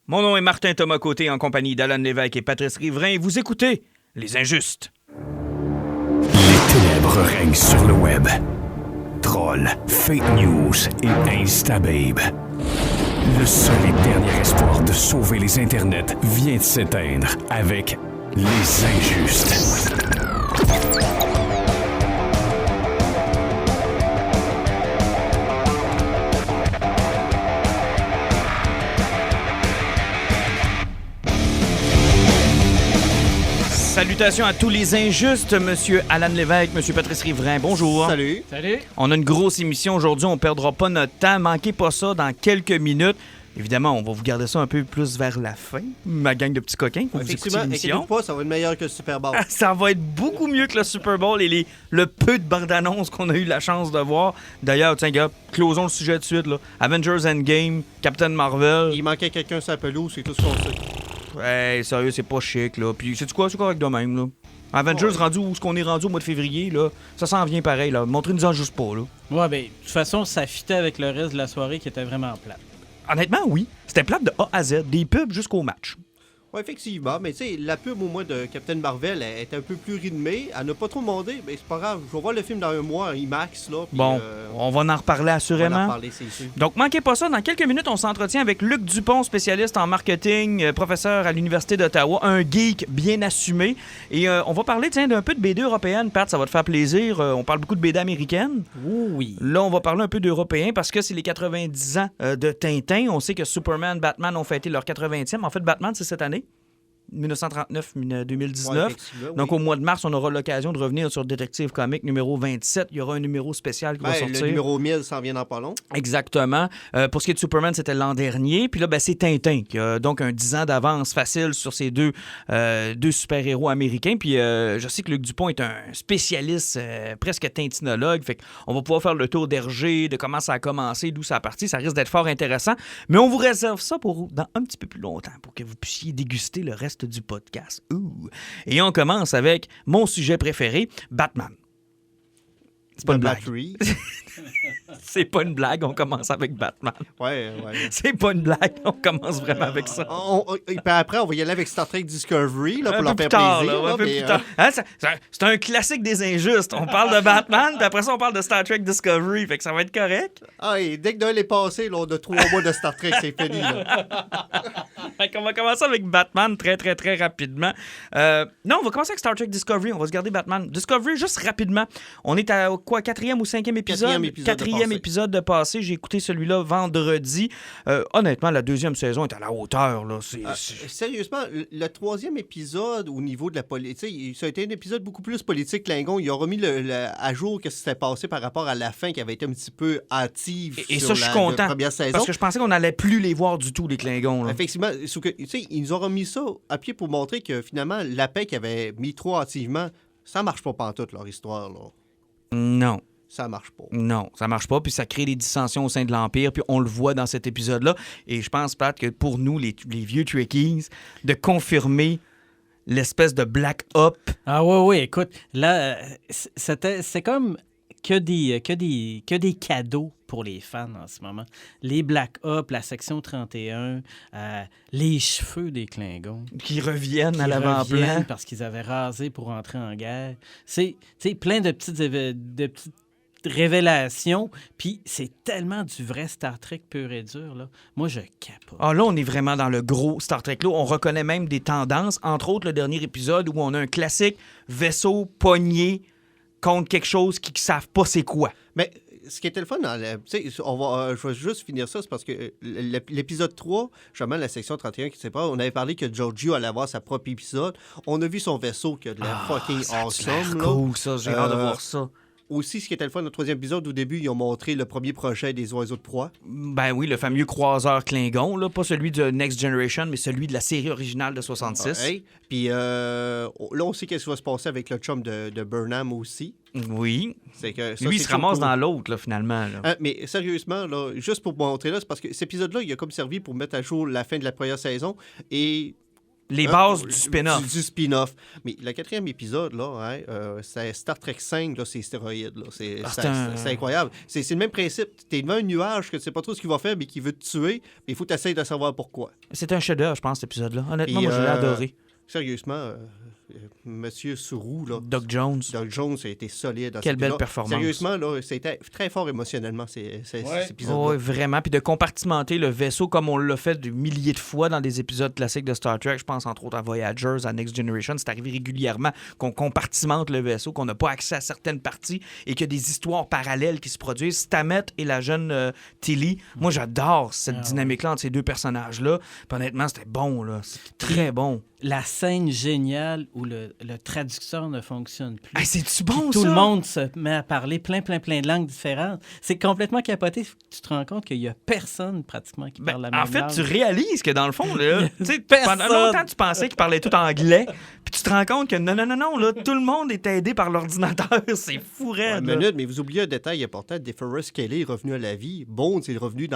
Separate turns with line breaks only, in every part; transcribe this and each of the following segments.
Mon nom est Martin Thomas Côté en compagnie d'Alan Lévesque et Patrice Riverain. Vous écoutez Les Injustes.
Les ténèbres règnent sur le web. Trolls, fake news et instababe. Le seul et dernier espoir de sauver les internets vient de s'éteindre avec Les Injustes.
Salutations à tous les injustes, Monsieur Alan Lévesque, Monsieur Patrice Riverain, bonjour.
Salut.
Salut.
On a une grosse émission aujourd'hui, on ne perdra pas notre temps, manquez pas ça dans quelques minutes. Évidemment, on va vous garder ça un peu plus vers la fin, ma gang de petits coquins, pour vous écouter
Effectivement,
l'émission.
inquiétez-vous pas, ça va être meilleur que le Super Bowl.
Ça va être beaucoup mieux que le Super Bowl et le peu de bandes-annonces qu'on a eu la chance de voir. D'ailleurs, tiens, gars, closons le sujet de suite. Là. Avengers Endgame, Captain Marvel.
Il manquait quelqu'un sur la pelouse, c'est tout ce qu'on sait.
Hey, sérieux, c'est pas chic, là. Puis, sais-tu quoi? C'est correct de même, là. Avengers rendu où ce qu'on est rendu au mois de février, là, ça s'en vient pareil, là. Montrez-nous-en juste pas, là.
Ouais, ben, de toute façon, ça fitait avec le reste de la soirée qui était vraiment plate.
Honnêtement, oui. C'était plate de A à Z, des pubs jusqu'au match.
Ouais, effectivement, mais tu sais, la pub au moins de Captain Marvel elle est un peu plus rythmée. Elle n'a pas trop demandé, mais c'est pas grave. Je vais voir le film dans un mois, IMAX, là. Puis,
Bon, on va en reparler
on va
assurément.
en reparler, c'est sûr.
Donc, manquez pas ça. Dans quelques minutes, on s'entretient avec Luc Dupont, spécialiste en marketing, professeur à l'Université d'Ottawa, un geek bien assumé. Et on va parler, tiens, d'un peu de BD européenne. Pat, ça va te faire plaisir. On parle beaucoup de BD américaine.
Oui.
Là, on va parler un peu d'européen parce que c'est les 90 ans de Tintin. On sait que Superman, Batman ont fêté leur 80e. En fait, Batman, c'est cette année. 1939-2019.
Ouais, effectivement, oui.
Donc, au mois de mars, on aura l'occasion de revenir sur Détective Comics numéro 27. Il y aura un numéro spécial qui va sortir.
Le numéro 1000 s'en vient dans pas long.
Exactement. Pour ce qui est de Superman, c'était l'an dernier. Puis là, ben, c'est Tintin qui a donc un 10 ans d'avance facile sur ces deux super-héros américains. Puis je sais que Luc Dupont est un spécialiste, presque tintinologue. Fait qu'on va pouvoir faire le tour d'Hergé, de comment ça a commencé, d'où ça a parti. Ça risque d'être fort intéressant. Mais on vous réserve ça pour dans un petit peu plus longtemps pour que vous puissiez déguster le reste du podcast. Ouh. Et on commence avec mon sujet préféré, Batman. C'est pas une blague. C'est pas une blague, on commence avec Batman.
Ouais.
C'est pas une blague, on commence vraiment avec ça.
Et puis après, on va y aller avec Star Trek Discovery, là, pour
Un
leur
peu
faire
plus tard,
plaisir.
là,
là,
un peu
mais,
plus tard. Hein, c'est un classique des injustes. On parle de Batman, puis après ça, on parle de Star Trek Discovery. Fait que ça va être correct.
Et dès que Noël est passé, là, on a 3 mois de Star Trek, c'est fini. Là.
Fait qu'on va commencer avec Batman très, très, très rapidement. Non, on va commencer avec Star Trek Discovery. On va se garder Batman. Discovery, juste rapidement. On est à quoi, 4e ou 5e épisode? Quatrième épisode de passé. J'ai écouté celui-là vendredi. Honnêtement, la deuxième saison est à la hauteur. Là.
Sérieusement, le 3e épisode au niveau de la politique, ça a été un épisode beaucoup plus politique, Klingon. Ils ont remis à jour ce qui s'était passé par rapport à la fin qui avait été un petit peu hâtive
et
sur
ça, je suis content,
la première saison.
parce que je pensais qu'on n'allait plus les voir du tout, les Klingons. Là.
Effectivement, ils nous ont remis ça à pied pour montrer que finalement, la paix qu'ils avaient mis trop hâtivement, ça marche pas pantoute, leur histoire. Là.
Non.
Ça marche pas.
Non, ça marche pas, puis ça crée des dissensions au sein de l'Empire, puis on le voit dans cet épisode-là. Et je pense, Pat, que pour nous, les vieux Trekkies, de confirmer l'espèce de Black Op.
Ah oui, écoute, là, c'est comme que des cadeaux pour les fans en ce moment. Les Black Ops, la section 31, les cheveux des Klingons.
Qui reviennent à
Qui
l'avant-plan.
reviennent parce qu'ils avaient rasé pour entrer en guerre. C'est plein de petites révélations, puis c'est tellement du vrai Star Trek pur et dur, là. Moi, je capote.
Ah, là, on est vraiment dans le gros Star Trek. Là, on reconnaît même des tendances, entre autres le dernier épisode où on a un classique vaisseau pogné contre quelque chose qui ne savent pas c'est quoi.
Mais ce qui était le fun, je vais juste finir ça, c'est parce que l'épisode 3, justement, la section 31 qui sépare, on avait parlé que Giorgio allait avoir sa propre épisode. On a vu son vaisseau qui a de l'air fucking awesome.
Cool, ça. J'ai hâte de voir ça.
Aussi, ce qui était le fun, le 3e épisode, au début, ils ont montré le premier projet des oiseaux de proie.
Ben oui, le fameux croiseur Klingon, là, pas celui de Next Generation, mais celui de la série originale de 66.
Puis là, on sait qu'est-ce qui va se passer avec le chum de Burnham aussi.
Oui.
C'est que ça,
lui, il
c'est
se ramasse
cool.
dans l'autre, là, finalement. Là.
Mais sérieusement, là, juste pour montrer là, c'est parce que cet épisode-là, il a comme servi pour mettre à jour la fin de la première saison et
Les bases du spin-off.
Du spin-off. Mais le 4e épisode, là, c'est Star Trek 5, là, c'est stéroïdes. Là. C'est incroyable. C'est le même principe. T'es devant un nuage que tu sais pas trop ce qu'il va faire, mais qui veut te tuer, mais il faut t'essayer de savoir pourquoi.
C'est un chef-d'œuvre, je pense, cet épisode-là. Honnêtement,
Et,
moi, je l'ai adoré.
Sérieusement, Monsieur Sourou, là,
Doug Jones.
Doug Jones a été solide. Dans
Quelle
cet
belle
épisode.
performance.
Sérieusement, là, c'était très fort émotionnellement, cet épisode-là.
Oui, vraiment. Puis de compartimenter le vaisseau comme on l'a fait des milliers de fois dans des épisodes classiques de Star Trek. Je pense entre autres à Voyagers, à Next Generation. C'est arrivé régulièrement qu'on compartimente le vaisseau, qu'on n'a pas accès à certaines parties et qu'il y a des histoires parallèles qui se produisent. Stamets et la jeune Tilly. Moi, j'adore cette dynamique-là entre ces deux personnages-là. Puis honnêtement, c'était bon, là. C'était très bon.
La scène géniale où le traducteur ne fonctionne plus.
Hey, c'est-tu bon,
Tout
ça?
le monde se met à parler plein de langues différentes. C'est complètement capoté. Tu te rends compte qu'il n'y a personne pratiquement qui parle la même
en fait,
langue.
tu réalises que dans le fond, là, tu sais,
Personne.
pendant longtemps, tu pensais qu'ils parlaient tout anglais, puis tu te rends compte que non, là, tout le monde est aidé par l'ordinateur. C'est fou raide.
Une
là.
minute, mais vous oubliez un détail important. DeForest Kelly est revenu à la vie. Bones est revenu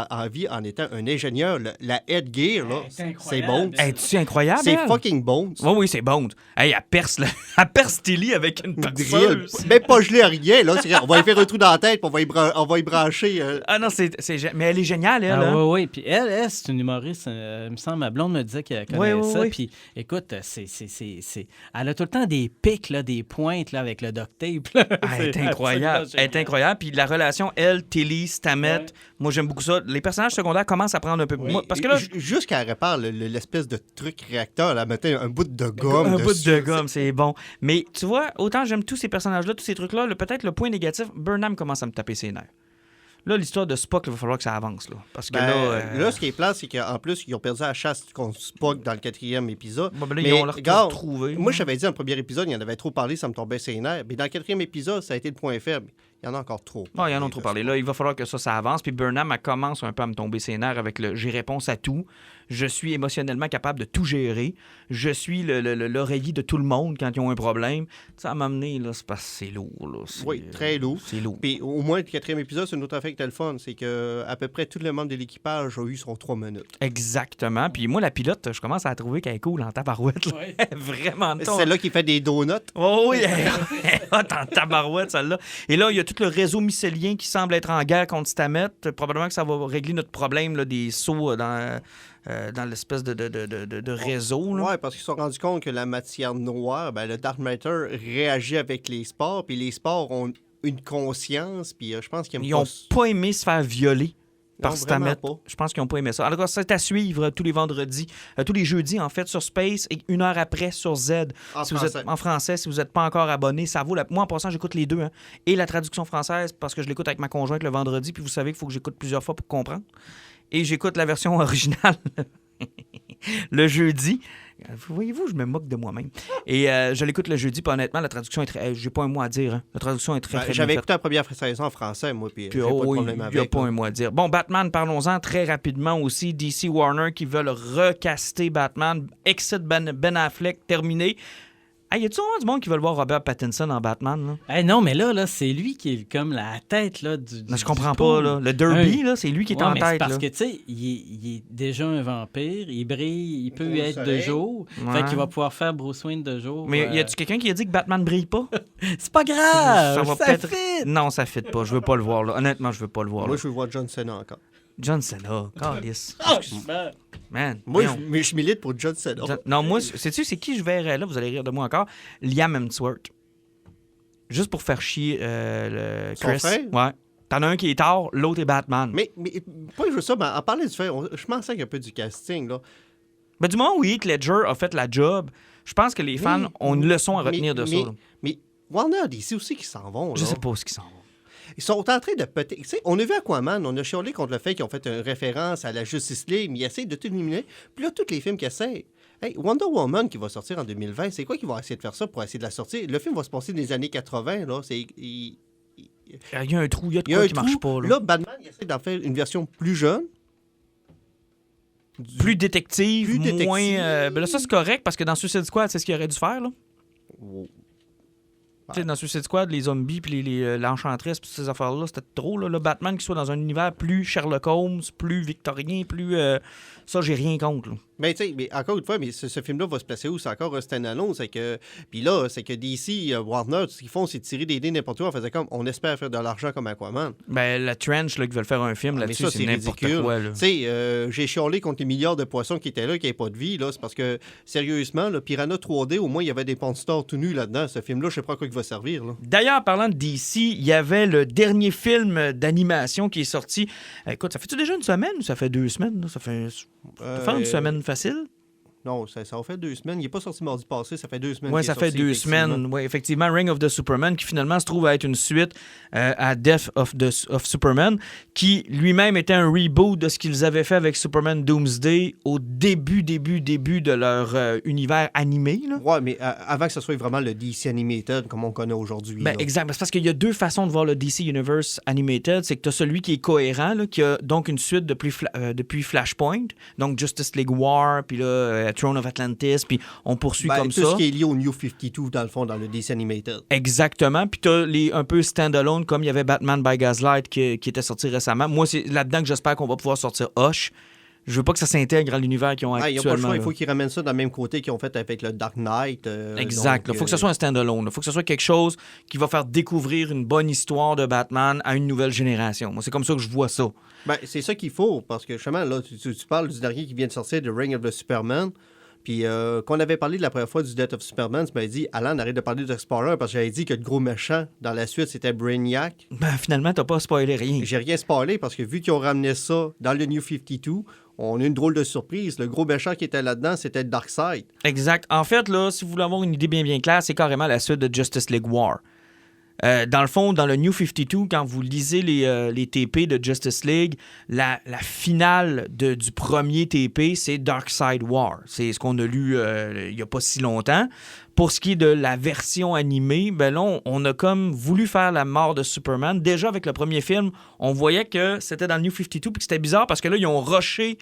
en vie en étant un ingénieur. La headgear, là, c'est Bones.
Es-tu incroyable?
C'est
elle?
fucking Bones.
Oui, c'est bon. Hey, elle perce Tilly avec une
Drill.
perceuse.
Même pas gelé à rien. Là. On va lui faire un trou dans la tête, puis on va y brancher.
Ah non, mais elle est géniale, elle. hein?
Oui. Puis elle, c'est une humoriste. Il me semble, ma blonde me disait qu'elle connaissait ça.
Oui.
Puis écoute, elle a tout le temps des pics, là, des pointes là, avec le duct tape. Là.
Elle est incroyable. Elle est incroyable. Puis la relation, elle, Tilly, Stamets, moi, j'aime beaucoup ça. Les personnages secondaires commencent à prendre un peu... Moi, parce que là...
Jusqu'à répare l'espèce de truc réacteur, là, mettez un bout de gomme.
Un bout de gomme, c'est bon. Mais tu vois, autant j'aime tous ces personnages-là, tous ces trucs-là, peut-être le point négatif, Burnham commence à me taper ses nerfs. Là, l'histoire de Spock, il va falloir que ça avance. Là, parce que
là, ce qui est plat, c'est qu'en plus, ils ont perdu la chasse contre Spock dans le 4e épisode.
Bon, ben là, ils ont leur retrouvé.
Moi, j'avais dit dans le premier épisode, il y en avait trop parlé, ça me tombait ses nerfs. Mais dans le 4e épisode, ça a été le point faible. Il y en a encore trop.
Non, il y en a trop parlé. Là, il va falloir que ça avance. Puis Burnham, elle commence un peu à me tomber ses nerfs avec le « j'ai réponse à tout ». Je suis émotionnellement capable de tout gérer. Je suis l'oreiller de tout le monde quand ils ont un problème. Ça m'a amené, là, c'est parce que c'est lourd. Là.
Oui, très lourd.
C'est lourd.
Puis au moins, le 4e épisode, c'est une autre affaire qui était le fun. C'est qu'à peu près tous les membres de l'équipage ont eu son 3 minutes.
Exactement. Puis moi, la pilote, je commence à la trouver qu'elle est cool en tabarouette. Là.
Oui.
Vraiment.
C'est celle-là qui fait des donuts.
Oh oui, elle est hot en tabarouette, celle-là. Et là, il y a tout le réseau mycélien qui semble être en guerre contre Stamets. Probablement que ça va régler notre problème là, des sauts dans l'espèce de réseau.
Oui, parce qu'ils se sont rendus compte que la matière noire, le Dark Matter réagit avec les spores, puis les spores ont une conscience, puis je pense qu'ils
Ils n'ont pas aimé se faire violer par
Non,
Stamets.
vraiment pas.
Je pense qu'ils n'ont pas aimé ça. Alors, c'est à suivre tous les vendredis, tous les jeudis, en fait, sur Space et 1 heure après sur Z.
En
Si vous
français.
êtes en français, si vous n'êtes pas encore abonné, ça vaut Moi, en passant, j'écoute les deux. Hein, et la traduction française, parce que je l'écoute avec ma conjointe le vendredi, puis vous savez qu'il faut que j'écoute plusieurs fois pour comprendre. Et j'écoute la version originale le jeudi. Voyez-vous, je me moque de moi-même. Et je l'écoute le jeudi, puis honnêtement, la traduction est très... J'ai pas un mot à dire. Hein. La traduction est très bien
J'avais
faite.
écouté la première saison en français, moi, puis j'ai pas de
Oui,
problème
il
avec.
n'y a pas un mot à dire. Bon, Batman, parlons-en très rapidement aussi. DC Warner qui veulent recaster Batman. Exit Ben Affleck, terminé. Hey, y a-tu vraiment du monde qui veut voir Robert Pattinson en Batman? Là?
Hey, non, mais là, c'est lui qui est comme la tête là, du.
Non, je comprends
du
pas.
pôle.
Là. Le Derby, là, c'est lui qui est
Ouais,
en
mais c'est
tête.
parce
là.
que, tu sais, il est déjà un vampire, il brille, il peut
Au
être de
soleil.
jour.
Ouais.
Fait qu'il va pouvoir faire Bruce Wayne de jour.
Mais y a-tu quelqu'un qui a dit que Batman brille pas?
C'est pas grave!
va
Ça
peut-être-
fit!
Non, ça fit pas. Je veux pas le voir. Là. Honnêtement, je veux pas le voir.
Moi,
Là.
je veux voir John Cena encore.
John Cena, calice.
Franchement.
Man.
Moi,
voyons.
je milite pour John Cena.
Non, moi, sais-tu, c'est qui je verrais là? Vous allez rire de moi encore. Liam Hemsworth. Juste pour faire chier le
Son
Chris.
frère?
Ouais. T'en as un qui est tard, l'autre est Batman.
Mais pas juste ça, mais en parlant du fait, je m'en sers un peu du casting, là.
Ben, du moment où Heath Ledger a fait la job, je pense que les fans ont une leçon à retenir de ça. là.
Mais Warner DC aussi qui s'en vont, là.
Je sais pas où ils s'en vont.
Ils sont en train de péter. Tu sais, on a vu Aquaman, on a chialé contre le fait qu'ils ont fait une référence à la Justice League, mais ils essayent de tout éliminer. Puis là, tous les films qu'ils essayent. Hey, Wonder Woman qui va sortir en 2020, c'est quoi qu'ils vont essayer de faire ça pour essayer de la sortir? Le film va se passer dans les années 80, là. Il
Il y a un trou, il y a de
y a
quoi
un
qui marche pas.
trou.
Là.
Là, Batman, il essaie d'en faire une version plus jeune.
Plus détective,
Plus détective.
moins... ben là, ça, c'est correct, parce que dans Suicide Squad, c'est ce qu'il aurait dû faire. Là. Tu sais, dans Suicide Squad, les zombies puis l'enchantresse puis ces affaires-là, c'était trop. Là. Le Batman qui soit dans un univers plus Sherlock Holmes, plus victorien, plus... ça, j'ai rien contre. Là.
Mais tu sais, mais encore une fois, mais ce film-là va se placer où? C'est encore un stand-alone. Puis là, c'est que DC, Warner, tout ce qu'ils font, c'est tirer des dés n'importe où. On faisait comme, on espère faire de l'argent comme Aquaman.
Ben, la Trench, là, qui veulent faire un film là-dessus, c'est n'importe quoi. Tu
sais, j'ai chialé contre les milliards de poissons qui étaient là, qui n'avaient pas de vie. Là. C'est parce que, sérieusement, le Piranha 3D, au moins, il y avait des porn-stars tout nus là-dedans. Ce film-là, je sais pas à quoi il va servir. Là.
D'ailleurs, parlant de DC, il y avait le dernier film d'animation qui est sorti. Écoute, ça fait-tu déjà une semaine ou ça fait 2 semaines? Là? Ça fait une semaine facile?
Non, ça a fait 2 semaines. Il n'est pas sorti mardi passé, ça fait 2 semaines.
Oui, ça fait 2 semaines. Oui, effectivement, Reign of the Superman, qui finalement se trouve à être une suite à Death of Superman, qui lui-même était un reboot de ce qu'ils avaient fait avec Superman Doomsday au début de leur univers animé.
Oui, mais avant que ce soit vraiment le DC Animated comme on connaît aujourd'hui.
Ben, exact. C'est parce qu'il y a 2 façons de voir le DC Universe Animated. C'est que tu as celui qui est cohérent, là, qui a donc une suite depuis Flashpoint, donc Justice League War, puis là, Throne of Atlantis, puis on poursuit comme ça.
Tout ce qui est lié au New 52, dans le fond, dans le DC Animated.
Exactement. Puis t'as un peu stand-alone, comme il y avait Batman by Gaslight qui était sorti récemment. Moi, c'est là-dedans que j'espère qu'on va pouvoir sortir Hush. Je veux pas que ça s'intègre à l'univers qu'ils ont actuellement.
Il n'y a pas le choix. Il faut qu'ils ramènent ça dans le même côté qu'ils ont fait avec le Dark Knight.
Exact. Il faut que ce soit un stand-alone. Il faut que ce soit quelque chose qui va faire découvrir une bonne histoire de Batman à une nouvelle génération. Moi, c'est comme ça que je vois ça.
Ben, c'est ça qu'il faut, parce que justement, là, tu parles du dernier qui vient de sortir, de Reign of the Superman. Puis, quand on avait parlé de la première fois du Death of Superman, tu m'avais dit, Alan, arrête de parler d'Explorer, parce que j'avais dit que le gros méchant dans la suite, c'était Brainiac.
Ben, finalement, t'as pas spoilé rien.
J'ai rien spoilé, parce que vu qu'ils ont ramené ça dans le New 52, on a une drôle de surprise. Le gros méchant qui était là-dedans, c'était Darkseid.
Exact. En fait, là, si vous voulez avoir une idée bien claire, c'est carrément la suite de Justice League War. Dans le fond, dans le New 52, quand vous lisez les TP de Justice League, la finale du premier TP, c'est Darkseid War. C'est ce qu'on a lu il n'y a pas si longtemps. Pour ce qui est de la version animée, ben là, on a comme voulu faire la mort de Superman. Déjà, avec le premier film, on voyait que c'était dans le New 52 puis que c'était bizarre parce que là, ils ont rushé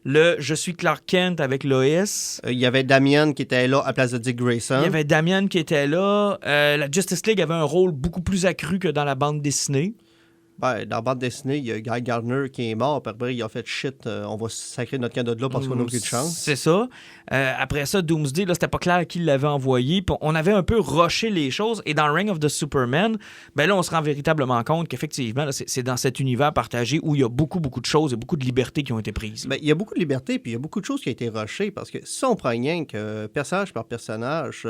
le « Je suis Clark Kent » avec Lois.
Il y avait Damian qui était là à place de Dick Grayson.
Il y avait Damian qui était là. La Justice League avait un rôle beaucoup plus accru que dans la bande dessinée.
Ben, dans la bande dessinée, il y a Guy Gardner qui est mort. Puis après, il a fait shit. On va sacrer notre candidat de là parce qu'on n'a aucune chance.
C'est ça. Après ça, Doomsday, là, c'était pas clair qui l'avait envoyé. Puis on avait un peu rushé les choses. Et dans Reign of the Superman, ben là, on se rend véritablement compte qu'effectivement, là, c'est dans cet univers partagé où il y a beaucoup de choses et beaucoup de libertés qui ont été prises.
Ben, il y a beaucoup de libertés, puis il y a beaucoup de choses qui ont été rushées. Parce que si on prend rien que personnage par personnage,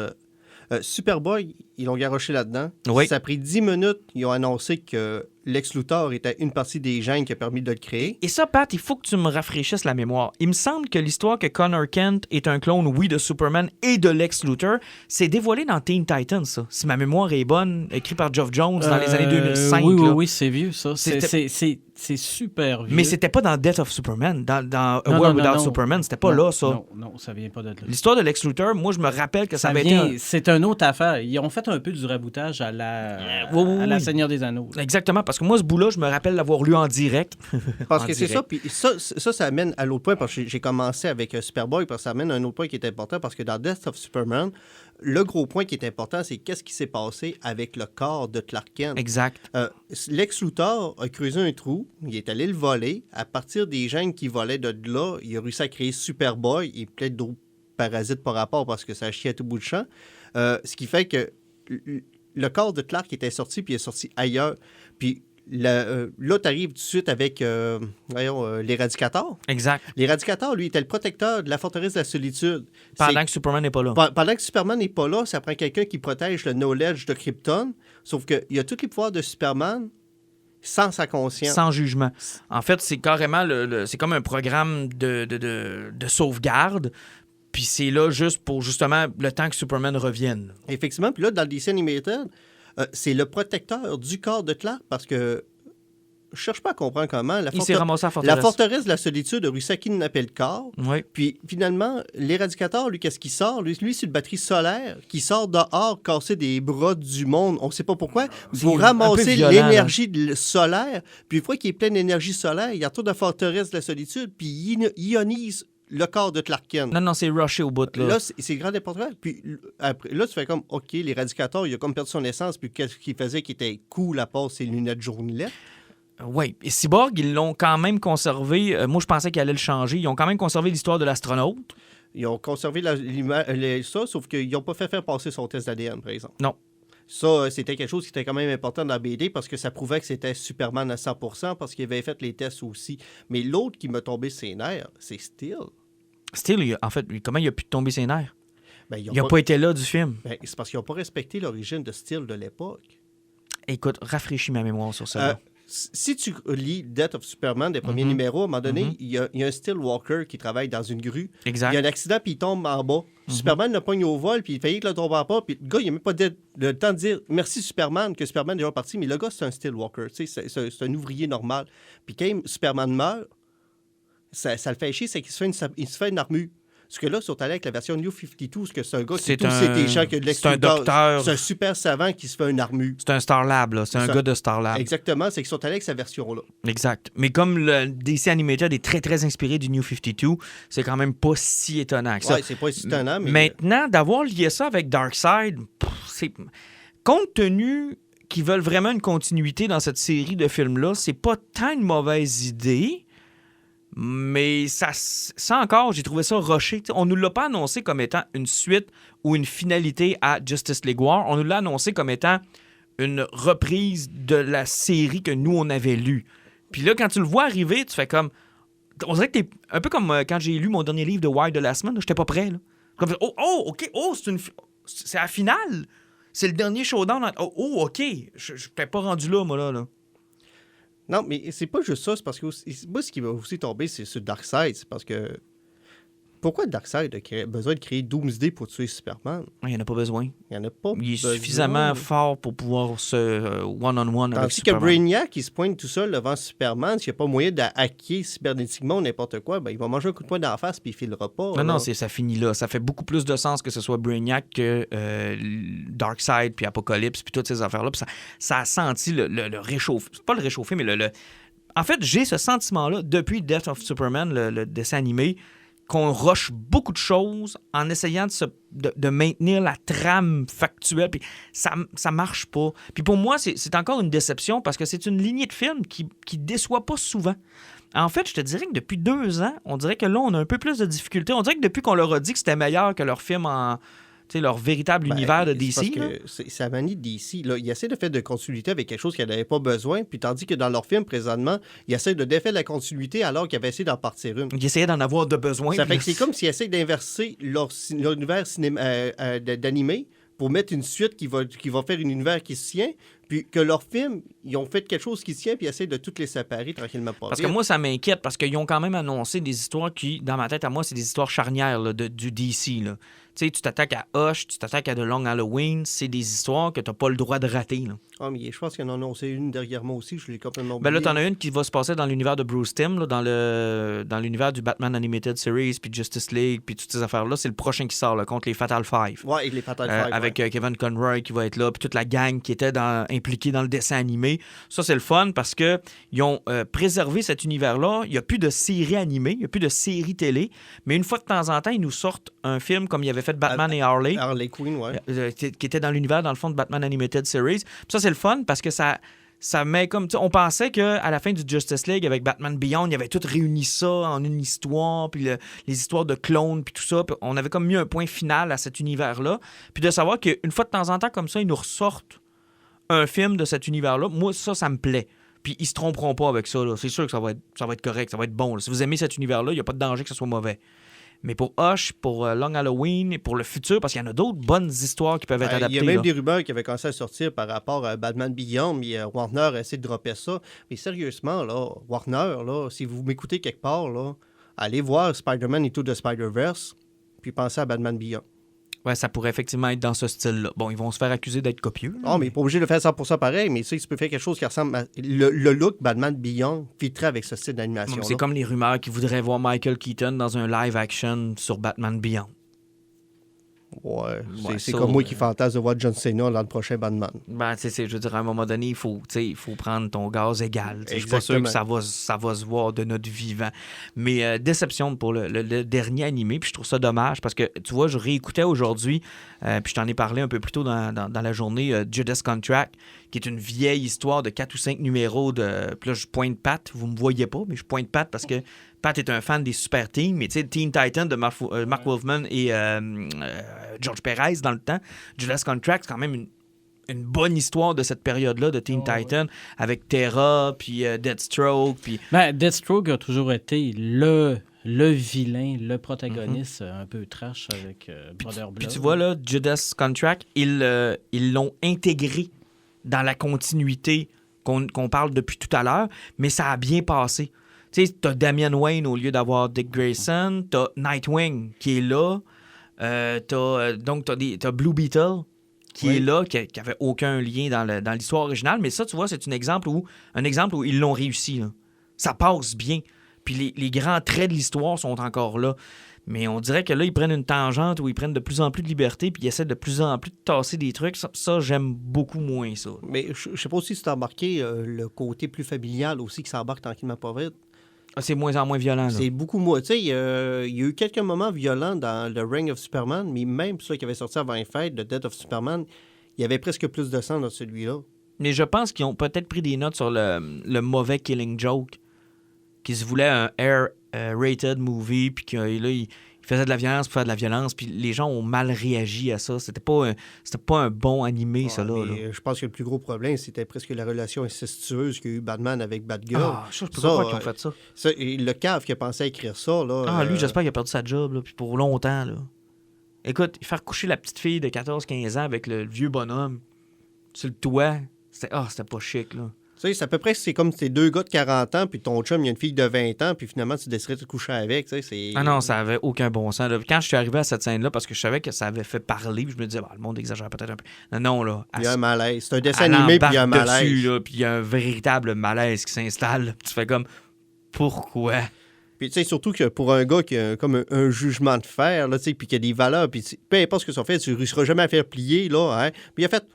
Superboy, ils l'ont garoché là-dedans.
Oui.
Ça a pris 10 minutes. Ils ont annoncé que Lex Luthor était une partie des gènes qui a permis de le créer.
Et ça, Pat, il faut que tu me rafraîchisses la mémoire. Il me semble que l'histoire que Connor Kent est un clone, oui, de Superman et de Lex Luthor, c'est dévoilé dans Teen Titans, ça. Si ma mémoire est bonne, écrit par Geoff Jones dans les années 2005.
Oui, c'est vieux, ça. C'est super vieux.
Mais c'était pas dans Death of Superman. Dans A World Without Superman, c'était pas là, ça.
Non, ça vient pas de là.
L'histoire de Lex Luthor, moi, je me rappelle que ça avait été...
C'est une autre affaire. Ils ont fait un peu du raboutage à la Seigneur des Anneaux. Là.
Exactement, parce que moi, ce bout-là, je me rappelle l'avoir lu en direct.
Parce que c'est ça, puis ça amène à l'autre point, parce que j'ai commencé avec Superboy, parce que ça amène à un autre point qui est important, parce que dans Death of Superman, le gros point qui est important, c'est qu'est-ce qui s'est passé avec le corps de Clark Kent.
Exact.
Lex Luthor a creusé un trou, il est allé le voler. À partir des gènes qui volaient de là, il a réussi à créer Superboy et peut-être d'autres parasites par rapport parce que ça chiait à tout bout de champ. Ce qui fait que le corps de Clark était sorti, puis il est sorti ailleurs. Puis là, tu arrives tout de suite avec l'Éradicator.
Exact.
L'Éradicator, lui, était le protecteur de la forteresse de la solitude.
Pendant que Superman n'est pas là.
Pendant que Superman n'est pas là, ça prend quelqu'un qui protège le knowledge de Krypton. Sauf qu'il y a tous les pouvoirs de Superman sans sa conscience.
Sans jugement. En fait, c'est carrément c'est comme un programme de sauvegarde. Puis c'est là juste pour, justement, le temps que Superman revienne.
Effectivement. Puis là, dans le DC Animated, c'est le protecteur du corps de Clark parce que je cherche pas à comprendre comment.
Il s'est ramassé à la forteresse.
La forteresse de la solitude a réussi à kidnapper le corps.
Oui.
Puis finalement, l'Éradicator, lui, qu'est-ce qu'il sort? Lui, c'est une batterie solaire qui sort dehors, casser des bras du monde. On ne sait pas pourquoi. Pour ramasser l'énergie solaire. Puis une fois qu'il est plein d'énergie solaire, il retourne à la forteresse de la solitude, puis il ionise le corps de Clark Kent.
Non, c'est rushé au bout, là.
Là, c'est grand n'importe quoi. Puis après, là, tu fais comme, OK, l'éradicateur, il a comme perdu son essence, puis qu'est-ce qu'il faisait qui était cool à part ses lunettes jaunelettes?
Oui. Et Cyborg, ils l'ont quand même conservé. Moi, je pensais qu'ils allaient le changer. Ils ont quand même conservé l'histoire de l'astronaute.
Ils ont conservé ça, sauf qu'ils n'ont pas fait faire passer son test d'ADN, par exemple.
Non.
Ça, c'était quelque chose qui était quand même important dans la BD parce que ça prouvait que c'était Superman à 100% parce qu'il avait fait les tests aussi. Mais l'autre qui m'a tombé ses nerfs, c'est Steel.
Steel, en fait, comment il a pu tomber ses nerfs?
Ben,
Il n'a pas été là du film.
Ben, c'est parce qu'ils n'ont pas respecté l'origine de Steel de l'époque.
Écoute, rafraîchis ma mémoire sur ça.
Si tu lis Death of Superman, des premiers numéros, à un moment donné, il y a un Steel Walker qui travaille dans une grue.
Exact.
Il y a un accident, puis il tombe en bas. Superman le pogne au vol, puis il faillit que le tombe en bas. Puis le gars, il n'a même pas le temps de dire merci Superman, que Superman est déjà parti. Mais le gars, c'est un Steel Walker. C'est un ouvrier normal. Puis quand Superman meurt, ça le fait chier, c'est qu'il se fait une armure. Parce que là, sur allés avec la version New 52, ce que c'est un gars qui tous ces des gens qui a de
C'est un docteur.
C'est un super savant qui se fait une armure.
C'est un Star Lab, là. C'est un gars de Star Lab.
Exactement, c'est qu'ils sont allés avec sa version-là.
Exact. Mais comme le DC Animated est très, très inspiré du New 52, c'est quand même pas si étonnant que ça.
Oui, c'est pas si étonnant, mais...
Maintenant, d'avoir lié ça avec Darkseid, c'est... Compte tenu qu'ils veulent vraiment une continuité dans cette série de films-là, c'est pas tant une mauvaise idée. Mais ça encore, j'ai trouvé ça rushé. T'sais, on ne nous l'a pas annoncé comme étant une suite ou une finalité à Justice League War. On nous l'a annoncé comme étant une reprise de la série que nous, on avait lue. Puis là, quand tu le vois arriver, tu fais comme... On dirait que t'es un peu comme quand j'ai lu mon dernier livre de Wire de la semaine. J'étais pas prêt. Là. Comme, OK. C'est la finale. C'est le dernier showdown. OK. Je n'étais pas rendu là, moi, là.
Non, mais c'est pas juste ça. C'est parce que moi, ce qui va aussi tomber, c'est sur Darkseid. C'est parce que... Pourquoi Darkseid a besoin de créer Doomsday pour tuer Superman?
Il n'y en a pas besoin.
Il n'y en a pas
Il est suffisamment fort pour pouvoir se one-on-one avec
Tandis
Superman.
que Brainiac, il se pointe tout seul devant Superman. S'il n'y a pas moyen de hacker cybernétiquement ou n'importe quoi, ben, il va manger un coup de poing dans la face puis il filera pas.
Non, ça finit là. Ça fait beaucoup plus de sens que ce soit Brainiac que Darkseid puis Apocalypse puis toutes ces affaires-là. Puis ça a senti le réchauffer. C'est pas le réchauffer, mais En fait, j'ai ce sentiment-là depuis Death of Superman, le dessin animé, qu'on rush beaucoup de choses en essayant de maintenir la trame factuelle. Puis ça marche pas. Puis pour moi, c'est encore une déception parce que c'est une lignée de films qui déçoit pas souvent. En fait, je te dirais que depuis 2 ans, on dirait que là, on a un peu plus de difficultés. On dirait que depuis qu'on leur a dit que c'était meilleur que leur film leur véritable univers de DC.
C'est la manie de DC. Là. Ils essaient de faire de continuité avec quelque chose qu'ils n'avaient pas besoin, puis tandis que dans leur film, présentement, ils essaient de défaire la continuité alors qu'ils avaient essayé d'en partir une.
Ils essayaient d'en avoir de besoin.
Ça fait que c'est comme s'ils essaient d'inverser leur univers d'animé pour mettre une suite qui va faire un univers qui se tient, puis que leurs films, ils ont fait quelque chose qui se tient, puis ils essaient de toutes les séparer tranquillement.
Parce que moi, ça m'inquiète, parce qu'ils ont quand même annoncé des histoires qui, dans ma tête à moi, c'est des histoires charnières là, du DC. Là. Tu t'attaques à Hush, tu t'attaques à The Long Halloween, c'est des histoires que tu n'as pas le droit de rater. Là.
Ah, mais je pense qu'il y en a annoncé une derrière moi aussi, je l'ai complètement oublié.
Ben là, t'en as une qui va se passer dans l'univers de Bruce Timm, là, dans l'univers du Batman Animated Series, puis Justice League, puis toutes ces affaires-là. C'est le prochain qui sort, là, contre les Fatal Five.
Ouais, avec les Fatal Five.
Avec Kevin Conroy qui va être là, puis toute la gang qui était impliquée dans le dessin animé. Ça, c'est le fun parce qu'ils ont préservé cet univers-là. Il n'y a plus de séries animées, il n'y a plus de séries télé, mais une fois de temps en temps, ils nous sortent un film comme il avait fait Batman et Harley.
Harley Quinn, ouais.
Qui était dans l'univers, dans le fond, de Batman Animated Series. Puis ça, c'est le fun parce que ça met comme... On pensait qu'à la fin du Justice League, avec Batman Beyond, il avait tout réuni ça en une histoire, puis les histoires de clones, puis tout ça. Puis on avait comme mis un point final à cet univers-là. Puis de savoir qu'une fois de temps en temps, comme ça, ils nous ressortent un film de cet univers-là. Moi, ça me plaît. Puis ils se tromperont pas avec ça. Là. C'est sûr que ça va être correct, ça va être bon. Là. Si vous aimez cet univers-là, il n'y a pas de danger que ce soit mauvais. Mais pour Hush, pour Long Halloween et pour le futur, parce qu'il y en a d'autres bonnes histoires qui peuvent être adaptées.
Il y a même des rumeurs qui avaient commencé à sortir par rapport à Batman Beyond, mais Warner a essayé de dropper ça. Mais sérieusement, là, Warner, là, si vous m'écoutez quelque part, là, allez voir Spider-Man Into the Spider-Verse, puis pensez à Batman Beyond.
Ouais, ça pourrait effectivement être dans ce style-là. Bon, ils vont se faire accuser d'être copieux.
Non, mais pas obligé de faire 100% pareil, mais tu peux faire quelque chose qui ressemble à... Le look Batman Beyond fitterait avec ce style d'animation.
C'est comme les rumeurs qui voudraient voir Michael Keaton dans un live-action sur Batman Beyond.
Ouais, c'est
ça,
comme moi qui fantasme de voir John Cena dans le prochain Batman.
Ben, je veux dire, à un moment donné, il faut prendre ton gaz égal. Je suis pas sûr que ça va se voir de notre vivant. Mais déception pour le dernier animé, puis je trouve ça dommage parce que, tu vois, je réécoutais aujourd'hui, puis je t'en ai parlé un peu plus tôt dans la journée, Judas Contract, qui est une vieille histoire de 4 ou 5 numéros de... Puis là, je pointe Pat, vous me voyez pas, mais je pointe Pat parce que Pat est un fan des super teams, mais tu sais, Teen Titan de Mark Wolfman et George Perez dans le temps. Judas Contract, c'est quand même une bonne histoire de cette période-là de Teen Titan, avec Terra, puis Deathstroke, puis...
Ben, Deathstroke a toujours été le vilain, le protagoniste un peu trash avec Brother Blood.
Puis tu vois, là, Judas Contract, ils l'ont intégré dans la continuité qu'on parle depuis tout à l'heure, mais ça a bien passé. Tu sais, t'as Damian Wayne au lieu d'avoir Dick Grayson, t'as Nightwing qui est là, t'as Blue Beetle qui est là, qui avait aucun lien dans l'histoire originale, mais ça, tu vois, c'est un exemple où ils l'ont réussi. Là. Ça passe bien. Puis les grands traits de l'histoire sont encore là. Mais on dirait que là, ils prennent une tangente où ils prennent de plus en plus de liberté puis ils essaient de plus en plus de tasser des trucs. Ça j'aime beaucoup moins ça.
Mais je sais pas aussi si tu as remarqué le côté plus familial aussi qui s'embarque tranquillement pas vite.
C'est de moins en moins violent. Là.
C'est beaucoup moins. Tu sais, il y a eu quelques moments violents dans le Reign of Superman, mais même ceux qui avaient sorti avant les fêtes, The Death of Superman, il y avait presque plus de sang dans celui-là.
Mais je pense qu'ils ont peut-être pris des notes sur le mauvais Killing Joke, qui se voulait un R-rated movie, puis que là, il faisait de la violence pour faire de la violence, puis les gens ont mal réagi à ça. C'était pas un bon animé, ça, là.
Je pense que le plus gros problème, c'était presque la relation incestueuse qu'a eu Batman avec Batgirl.
Je peux pas croire qu'ils ont fait ça.
Et le cave qui a pensé à écrire ça, là...
Lui, j'espère qu'il a perdu sa job, là, puis pour longtemps, là. Écoute, faire coucher la petite fille de 14-15 ans avec le vieux bonhomme sur le toit, c'était pas chic, là.
Tu sais, c'est à peu près c'est comme tes deux gars de 40 ans, puis ton chum, il y a une fille de 20 ans, puis finalement, tu déciderais de te coucher avec. Tu sais, c'est...
Ah non, ça avait aucun bon sens. Là. Quand je suis arrivé à cette scène-là, parce que je savais que ça avait fait parler, puis je me disais, le monde exagère peut-être un peu. Non, là.
Il y a un malaise. C'est un dessin animé, puis il y a un malaise.
Puis il y a un véritable malaise qui s'installe. Tu fais comme, pourquoi?
Puis tu sais, surtout que pour un gars qui a comme un jugement de fer, là, tu sais, puis qui a des valeurs, puis peu importe ce que ça fait, tu ne réussiras jamais à faire plier, là, hein. Puis il a fait,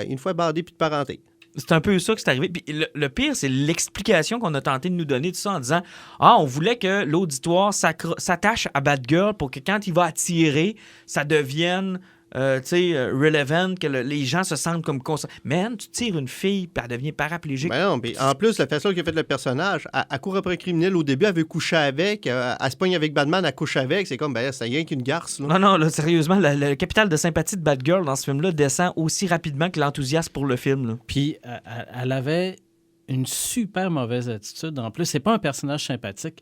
une fois bandé, puis de parenté.
C'est un peu ça que c'est arrivé. Puis le pire, c'est l'explication qu'on a tenté de nous donner de ça en disant on voulait que l'auditoire s'attache à Batgirl pour que quand il va attirer, ça devienne relevant, que les gens se sentent comme Man, tu tires une fille, puis elle devient paraplégique.
Ben non, mais en plus, la façon qu'il a fait le personnage, elle court après un criminel au début, elle veut coucher avec, elle se pogne avec Batman, elle couche avec, c'est comme, c'est rien qu'une garce. Là.
Non, là, sérieusement, le capital de sympathie de Batgirl dans ce film-là descend aussi rapidement que l'enthousiasme pour le film. Là.
Puis, elle avait une super mauvaise attitude. En plus, c'est pas un personnage sympathique.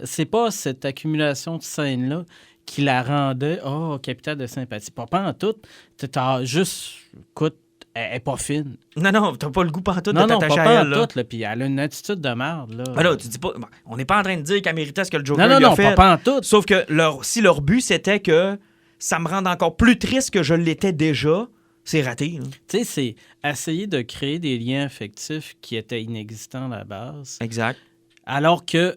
C'est pas cette accumulation de scènes-là qui la rendait capitale de sympathie. Pas en tout. T'as juste... Écoute, elle est pas fine.
Non, t'as pas le goût pantoute de t'attacher à elle.
Non, pas en tout. Puis elle a une attitude de merde. Là.
Ben là, tu dis pas... On n'est pas en train de dire qu'elle méritait ce que le Joker lui a fait.
Non, pas en tout.
Sauf que si leur but, c'était que ça me rende encore plus triste que je l'étais déjà, c'est raté.
Tu sais, c'est essayer de créer des liens affectifs qui étaient inexistants à la base.
Exact.
Alors que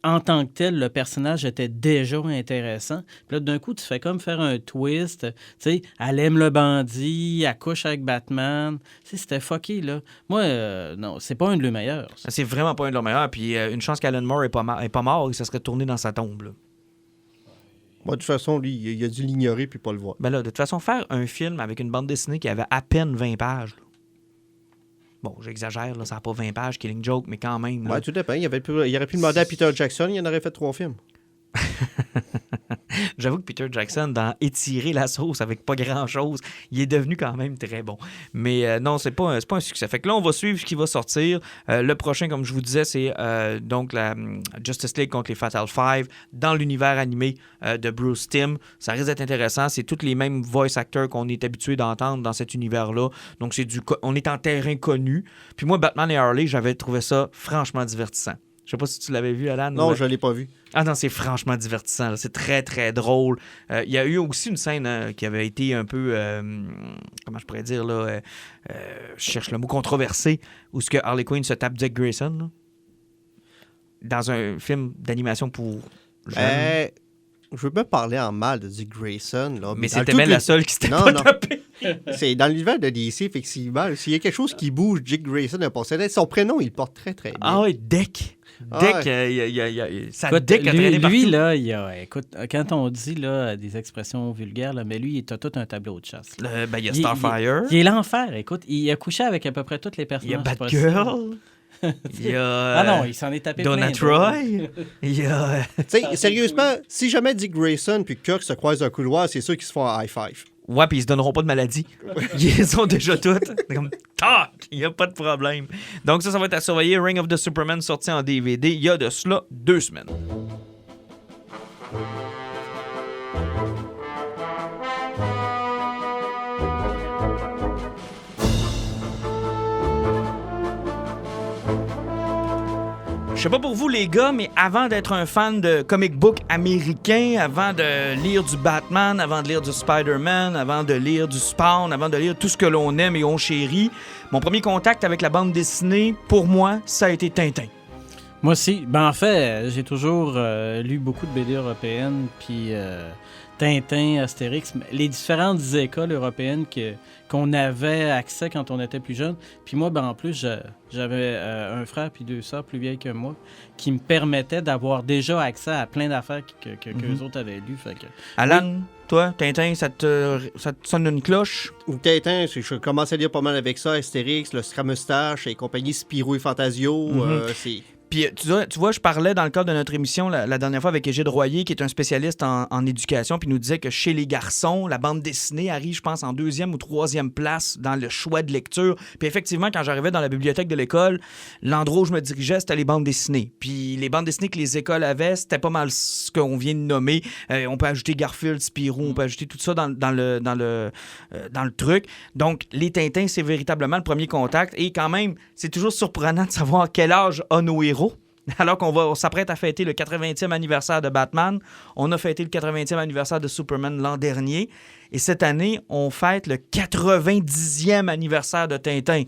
en tant que tel, le personnage était déjà intéressant. Puis là, d'un coup, tu fais comme faire un twist. Tu sais, elle aime le bandit, elle couche avec Batman. Tu sais, c'était fucké, là. Moi, non, c'est pas un de leurs meilleurs. Ça.
C'est vraiment pas un de leurs meilleurs. Puis une chance qu'Alan Moore est pas mort et que ça serait tourné dans sa tombe, là.
Moi, de toute façon, lui, il a dû l'ignorer puis pas le voir.
Ben là, de toute façon, faire un film avec une bande dessinée qui avait à peine 20 pages, là. Bon, j'exagère, là, ça n'a pas 20 pages, Killing Joke, mais quand même.
Ouais, tout dépend. Il aurait pu demander à Peter Jackson, il en aurait fait 3 films.
J'avoue que Peter Jackson, dans étirer la sauce avec pas grand-chose, il est devenu quand même très bon. Mais non, c'est pas un succès. Fait que là, on va suivre ce qui va sortir. Le prochain, comme je vous disais, c'est donc la Justice League contre les Fatal Five dans l'univers animé de Bruce Timm. Ça risque d'être intéressant. C'est tous les mêmes voice actors qu'on est habitué d'entendre dans cet univers-là. Donc, on est en terrain connu. Puis moi, Batman et Harley, j'avais trouvé ça franchement divertissant. Je sais pas si tu l'avais vu, Alan.
Non, je l'ai pas vu.
Ah non, c'est franchement divertissant. Là. C'est très, très drôle. Il y a eu aussi une scène qui avait été un peu, comment je pourrais dire, là, je cherche le mot, controversé, où ce que Harley Quinn se tape Dick Grayson, là, dans un film d'animation pour jeunes.
Je veux pas parler en mal de Dick Grayson, là,
Mais
dans
c'était
tout
bien
le-
la seule qui s'était
Non,
pas
non.
tapée.
C'est dans l'univers de DC, effectivement. S'il y a quelque chose qui bouge, Dick Grayson a passé. Son prénom, il le porte très, très bien.
Ah oui, Deck.
Ah
Deck,
ouais.
ça
Écoute,
Deck a traîné
lui,
partout.
là, écoute, quand on dit là, des expressions vulgaires, là, mais lui, il a tout un tableau de chasse. Là.
Il y a Starfire.
Il est l'enfer, écoute. Il a couché avec à peu près toutes les
Il y a
personnages.
Batgirl. Il y a
Ah non, il s'en est tapé
Donna
plein.
Troy. Il y a...
Tu sais, sérieusement, si jamais Dick Grayson puis Kirk se croisent dans un couloir, c'est sûr qu'ils se font un high five.
Ouais, puis ils se donneront pas de maladie. Ils ont déjà toutes. C'est comme, tac, il n'y a pas de problème. Donc ça va être à surveiller. Ring of the Superman sorti en DVD il y a de cela 2 semaines. Je sais pas pour vous les gars, mais avant d'être un fan de comic book américain, avant de lire du Batman, avant de lire du Spider-Man, avant de lire du Spawn, avant de lire tout ce que l'on aime et on chérit, mon premier contact avec la bande dessinée, pour moi, ça a été Tintin.
Moi aussi. Ben, en fait, j'ai toujours lu beaucoup de BD européennes, puis Tintin, Astérix, les différentes écoles européennes qu'on avait accès quand on était plus jeune. Puis moi, ben, en plus, j'avais un frère puis 2 sœurs plus vieilles que moi qui me permettaient d'avoir déjà accès à plein d'affaires qu'eux autres avaient lues. Fait que...
Alan, toi, Tintin, ça te sonne une cloche?
Ou Tintin, je commence à lire pas mal avec ça, Astérix, le Scrameustache et compagnie, Spirou et Fantasio. C'est...
Puis tu vois, je parlais dans le cadre de notre émission la dernière fois avec Égide Royer, qui est un spécialiste en éducation, puis il nous disait que chez les garçons, la bande dessinée arrive, je pense, en 2e ou 3e place dans le choix de lecture. Puis effectivement, quand j'arrivais dans la bibliothèque de l'école, l'endroit où je me dirigeais, c'était les bandes dessinées. Puis les bandes dessinées que les écoles avaient, c'était pas mal ce qu'on vient de nommer. On peut ajouter Garfield, Spirou, on peut ajouter tout ça dans le truc. Donc, les Tintins, c'est véritablement le premier contact. Et quand même, c'est toujours surprenant de savoir quel âge a nos héros. Alors qu'on s'apprête à fêter le 80e anniversaire de Batman, on a fêté le 80e anniversaire de Superman l'an dernier, et cette année, on fête le 90e anniversaire de Tintin.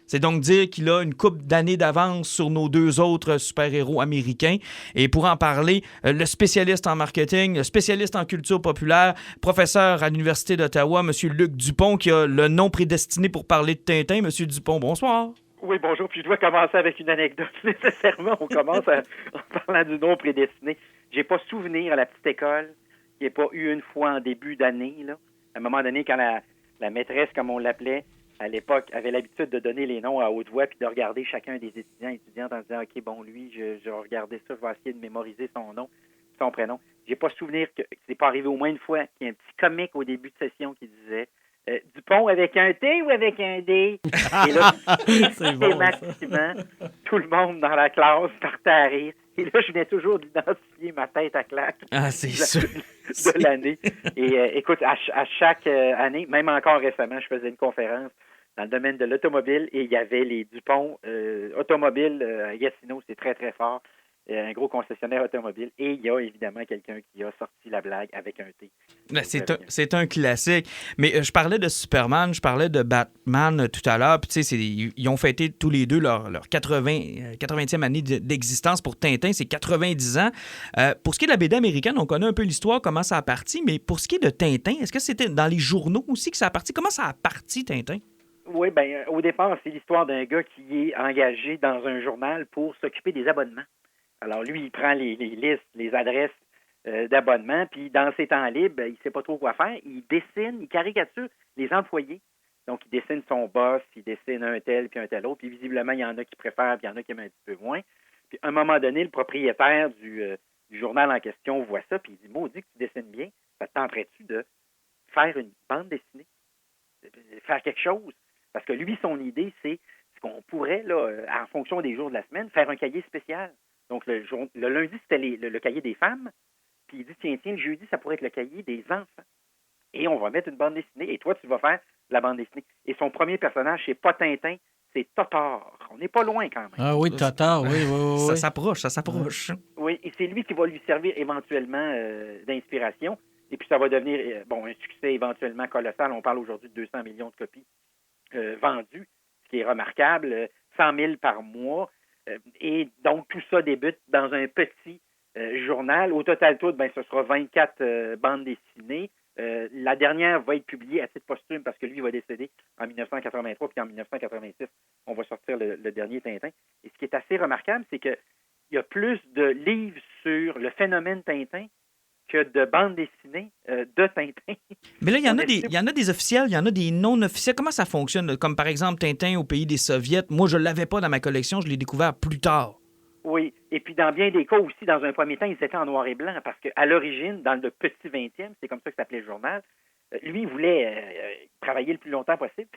C'est donc dire qu'il a une couple d'années d'avance sur nos 2 autres super-héros américains. Et pour en parler, le spécialiste en marketing, le spécialiste en culture populaire, professeur à l'Université d'Ottawa, M. Luc Dupont, qui a le nom prédestiné pour parler de Tintin. M. Dupont, bonsoir.
Oui, bonjour. Puis je dois commencer avec une anecdote. Nécessairement, on commence en parlant du nom prédestiné. J'ai pas souvenir à la petite école qu'il n'y ait pas eu une fois en début d'année. Là. À un moment donné, quand la maîtresse, comme on l'appelait à l'époque, avait l'habitude de donner les noms à haute voix puis de regarder chacun des étudiants et étudiantes en disant « OK, bon, lui, je vais regarder ça, je vais essayer de mémoriser son nom, son prénom. » J'ai pas souvenir que c'est pas arrivé au moins une fois qu'il y ait un petit comique au début de session qui disait Dupont avec un T ou avec un D? Et là, systématiquement, tout le monde dans la classe partait à rire. Et là, je venais toujours d'identifier ma tête à claque de l'année. Et écoute, à chaque année, même encore récemment, je faisais une conférence dans le domaine de l'automobile et il y avait les Dupont automobiles à Gatineau, c'est très, très fort. Un gros concessionnaire automobile. Et il y a évidemment quelqu'un qui a sorti la blague avec un T.
C'est un classique. Mais je parlais de Superman, je parlais de Batman tout à l'heure. Puis, tu sais, ils ont fêté tous les deux leur 80e année d'existence. Pour Tintin, c'est 90 ans. Pour ce qui est de la BD américaine, on connaît un peu l'histoire, comment ça a parti. Mais pour ce qui est de Tintin, est-ce que c'était dans les journaux aussi que ça a parti? Comment ça a parti, Tintin?
Oui, bien, au départ, c'est l'histoire d'un gars qui est engagé dans un journal pour s'occuper des abonnements. Alors, lui, il prend les listes, les adresses d'abonnement, puis dans ses temps libres, il ne sait pas trop quoi faire. Il dessine, il caricature les employés. Donc, il dessine son boss, il dessine un tel, puis un tel autre. Puis, visiblement, il y en a qui préfèrent, puis il y en a qui aiment un petit peu moins. Puis, à un moment donné, le propriétaire du journal en question voit ça, puis il dit « Maudit que tu dessines bien, ça te tenterait-tu de faire une bande dessinée? De faire quelque chose? » Parce que lui, son idée, c'est ce qu'on pourrait, là, en fonction des jours de la semaine, faire un cahier spécial. Donc, le lundi, c'était le cahier des femmes. Puis il dit, tiens, le jeudi, ça pourrait être le cahier des enfants. Et on va mettre une bande dessinée. Et toi, tu vas faire la bande dessinée. Et son premier personnage, c'est pas Tintin, c'est Totor. On n'est pas loin quand même.
Ah oui, Totor, oui.
Ça s'approche.
Oui, et c'est lui qui va lui servir éventuellement d'inspiration. Et puis, ça va devenir un succès éventuellement colossal. On parle aujourd'hui de 200 millions de copies vendues, ce qui est remarquable. 100 000 par mois. Et donc, tout ça débute dans un petit journal. Au total, tout, ce sera 24 bandes dessinées. La dernière va être publiée à titre posthume parce que lui, il va décéder en 1983, puis en 1986, on va sortir le dernier Tintin. Et ce qui est assez remarquable, c'est qu'il y a plus de livres sur le phénomène Tintin que de bandes dessinées de Tintin.
Mais là, il y en a des officiels, il y en a des non-officiels. Comment ça fonctionne? Comme par exemple Tintin au pays des Soviets. Moi, je ne l'avais pas dans ma collection, je l'ai découvert plus tard.
Oui, et puis dans bien des cas aussi, dans un premier temps, ils étaient en noir et blanc parce qu'à l'origine, dans le petit 20e, c'est comme ça que s'appelait le journal, lui, il voulait travailler le plus longtemps possible.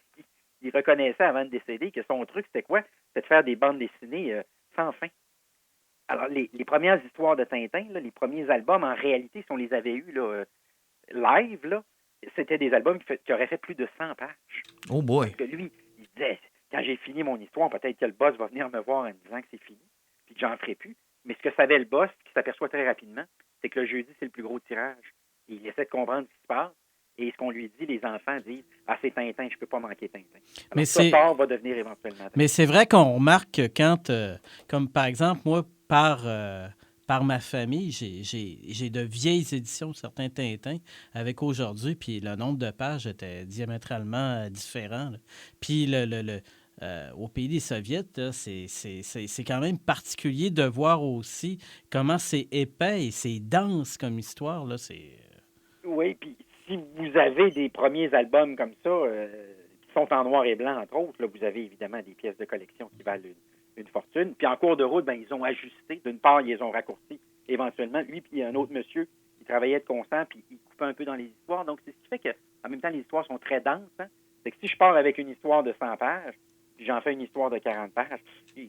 Il reconnaissait avant de décéder que son truc, c'était quoi? C'était de faire des bandes dessinées sans fin. Alors, les premières histoires de Tintin, là, les premiers albums, en réalité, si on les avait eus là, live, là, c'était des albums qui auraient fait plus de 100 pages.
Oh boy!
Parce que lui, il disait, quand j'ai fini mon histoire, peut-être que le boss va venir me voir en me disant que c'est fini, puis que j'en ferai plus. Mais ce que savait le boss, qui s'aperçoit très rapidement, c'est que le jeudi, c'est le plus gros tirage. Et il essaie de comprendre ce qui se passe. Et ce qu'on lui dit, les enfants disent « Ah, c'est Tintin, je ne peux pas manquer Tintin. » Alors,
Mais
ça va devenir éventuellement Tintin.
Mais c'est vrai qu'on remarque que quand, comme par exemple, moi, par ma famille, j'ai de vieilles éditions de certains Tintins avec aujourd'hui, puis le nombre de pages était diamétralement différent. Là. Puis au pays des Soviets, là, c'est quand même particulier de voir aussi comment c'est épais et c'est dense comme histoire. Là,
Oui, puis si vous avez des premiers albums comme ça, qui sont en noir et blanc, entre autres, là, vous avez évidemment des pièces de collection qui valent une fortune. Puis en cours de route, ils ont ajusté. D'une part, ils les ont raccourcis éventuellement. Lui, puis il y a un autre monsieur qui travaillait de constant, puis il coupait un peu dans les histoires. Donc, c'est ce qui fait qu'en même temps, les histoires sont très denses. Hein? C'est que si je pars avec une histoire de 100 pages, puis j'en fais une histoire de 40 pages,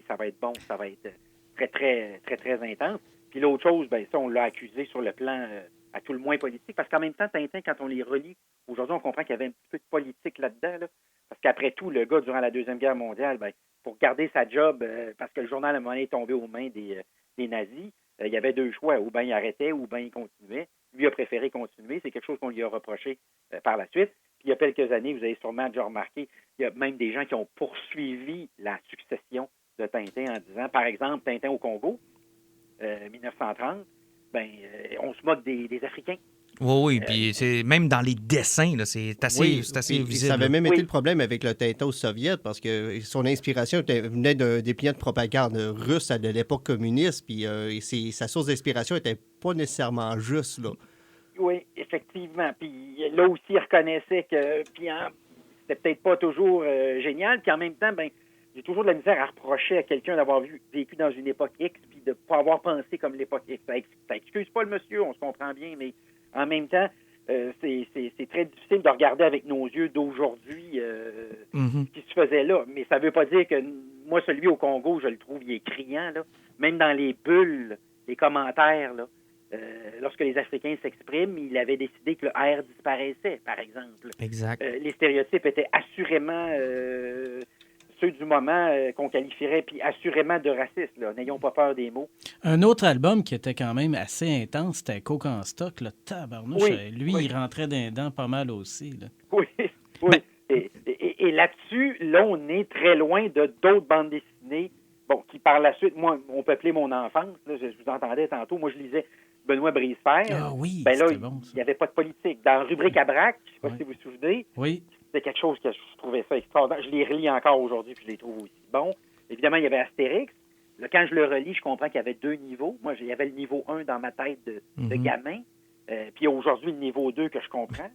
ça va être bon, ça va être très, très, très, très intense. Puis l'autre chose, ça, on l'a accusé sur le plan à tout le moins politique, parce qu'en même temps, Tintin, quand on les relit, aujourd'hui, on comprend qu'il y avait un petit peu de politique là-dedans, là, parce qu'après tout, le gars, durant la Deuxième Guerre mondiale, pour garder sa job, parce que le journal à un moment donné est tombé aux mains des nazis, il y avait deux choix, ou bien il arrêtait, ou bien il continuait. Lui a préféré continuer, c'est quelque chose qu'on lui a reproché par la suite. Puis il y a quelques années, vous avez sûrement déjà remarqué, il y a même des gens qui ont poursuivi la succession de Tintin en disant, par exemple, Tintin au Congo, 1930, on se moque des Africains.
Oui, puis c'est même dans les dessins, là, c'est assez visible.
Ça avait même été le problème avec le Tintin soviète parce que son inspiration venait d'un dépliant de propagande russe de l'époque communiste, puis sa source d'inspiration n'était pas nécessairement juste, là.
Oui, effectivement. Puis là aussi, il reconnaissait que c'était peut-être pas toujours génial, puis en même temps, j'ai toujours de la misère à reprocher à quelqu'un d'avoir vécu dans une époque X puis de ne pas avoir pensé comme l'époque X. Ça excuse pas le monsieur, on se comprend bien, mais en même temps, c'est très difficile de regarder avec nos yeux d'aujourd'hui ce qui se faisait là. Mais ça veut pas dire que moi, celui au Congo, je le trouve, il est criant, là. Même dans les bulles, les commentaires, là, lorsque les Africains s'expriment, il avait décidé que le R disparaissait, par exemple.
Exact.
Les stéréotypes étaient assurément ceux du moment qu'on qualifierait, puis assurément de racistes, là. N'ayons pas peur des mots.
Un autre album qui était quand même assez intense, c'était Coke en stock, là, tabarnouche. Lui, il rentrait d'un dent pas mal aussi. Là.
Oui. Et là-dessus, là, on est très loin de d'autres bandes dessinées, qui par la suite, moi, ont peuplé mon enfance. Là, je vous entendais tantôt, moi, je lisais Benoît Brisefer.
Ah oui,
là,
c'était bon, ça.
Il n'y avait pas de politique. Dans Rubrique à Braque, je ne sais pas si vous vous souvenez, c'était quelque chose que je trouvais ça extraordinaire. Je les relis encore aujourd'hui, puis je les trouve aussi bons. Évidemment, il y avait Astérix. Là, quand je le relis, je comprends qu'il y avait deux niveaux. Moi, il y avait le niveau 1 dans ma tête de gamin. Puis aujourd'hui, le niveau 2 que je comprends.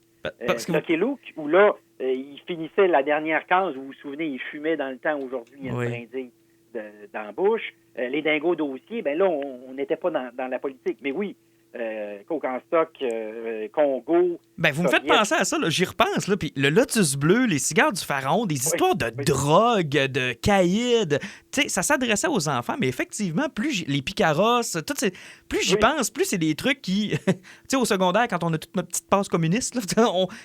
Lucky Luke, où là, il finissait la dernière case, vous vous souvenez, il fumait dans le temps. Aujourd'hui, il y a une brindille dans la bouche. Les dingos dossiers, là, on n'était pas dans la politique. Mais oui, Coke en stock, Congo.
Vous me faites penser à ça, là, j'y repense. Là, puis le Lotus bleu, les cigares du pharaon, des histoires de drogue, de caïd. Ça s'adressait aux enfants, mais effectivement, les picaros, plus j'y pense, plus c'est des trucs qui. Au secondaire, quand on a toute notre petite passe communiste, là,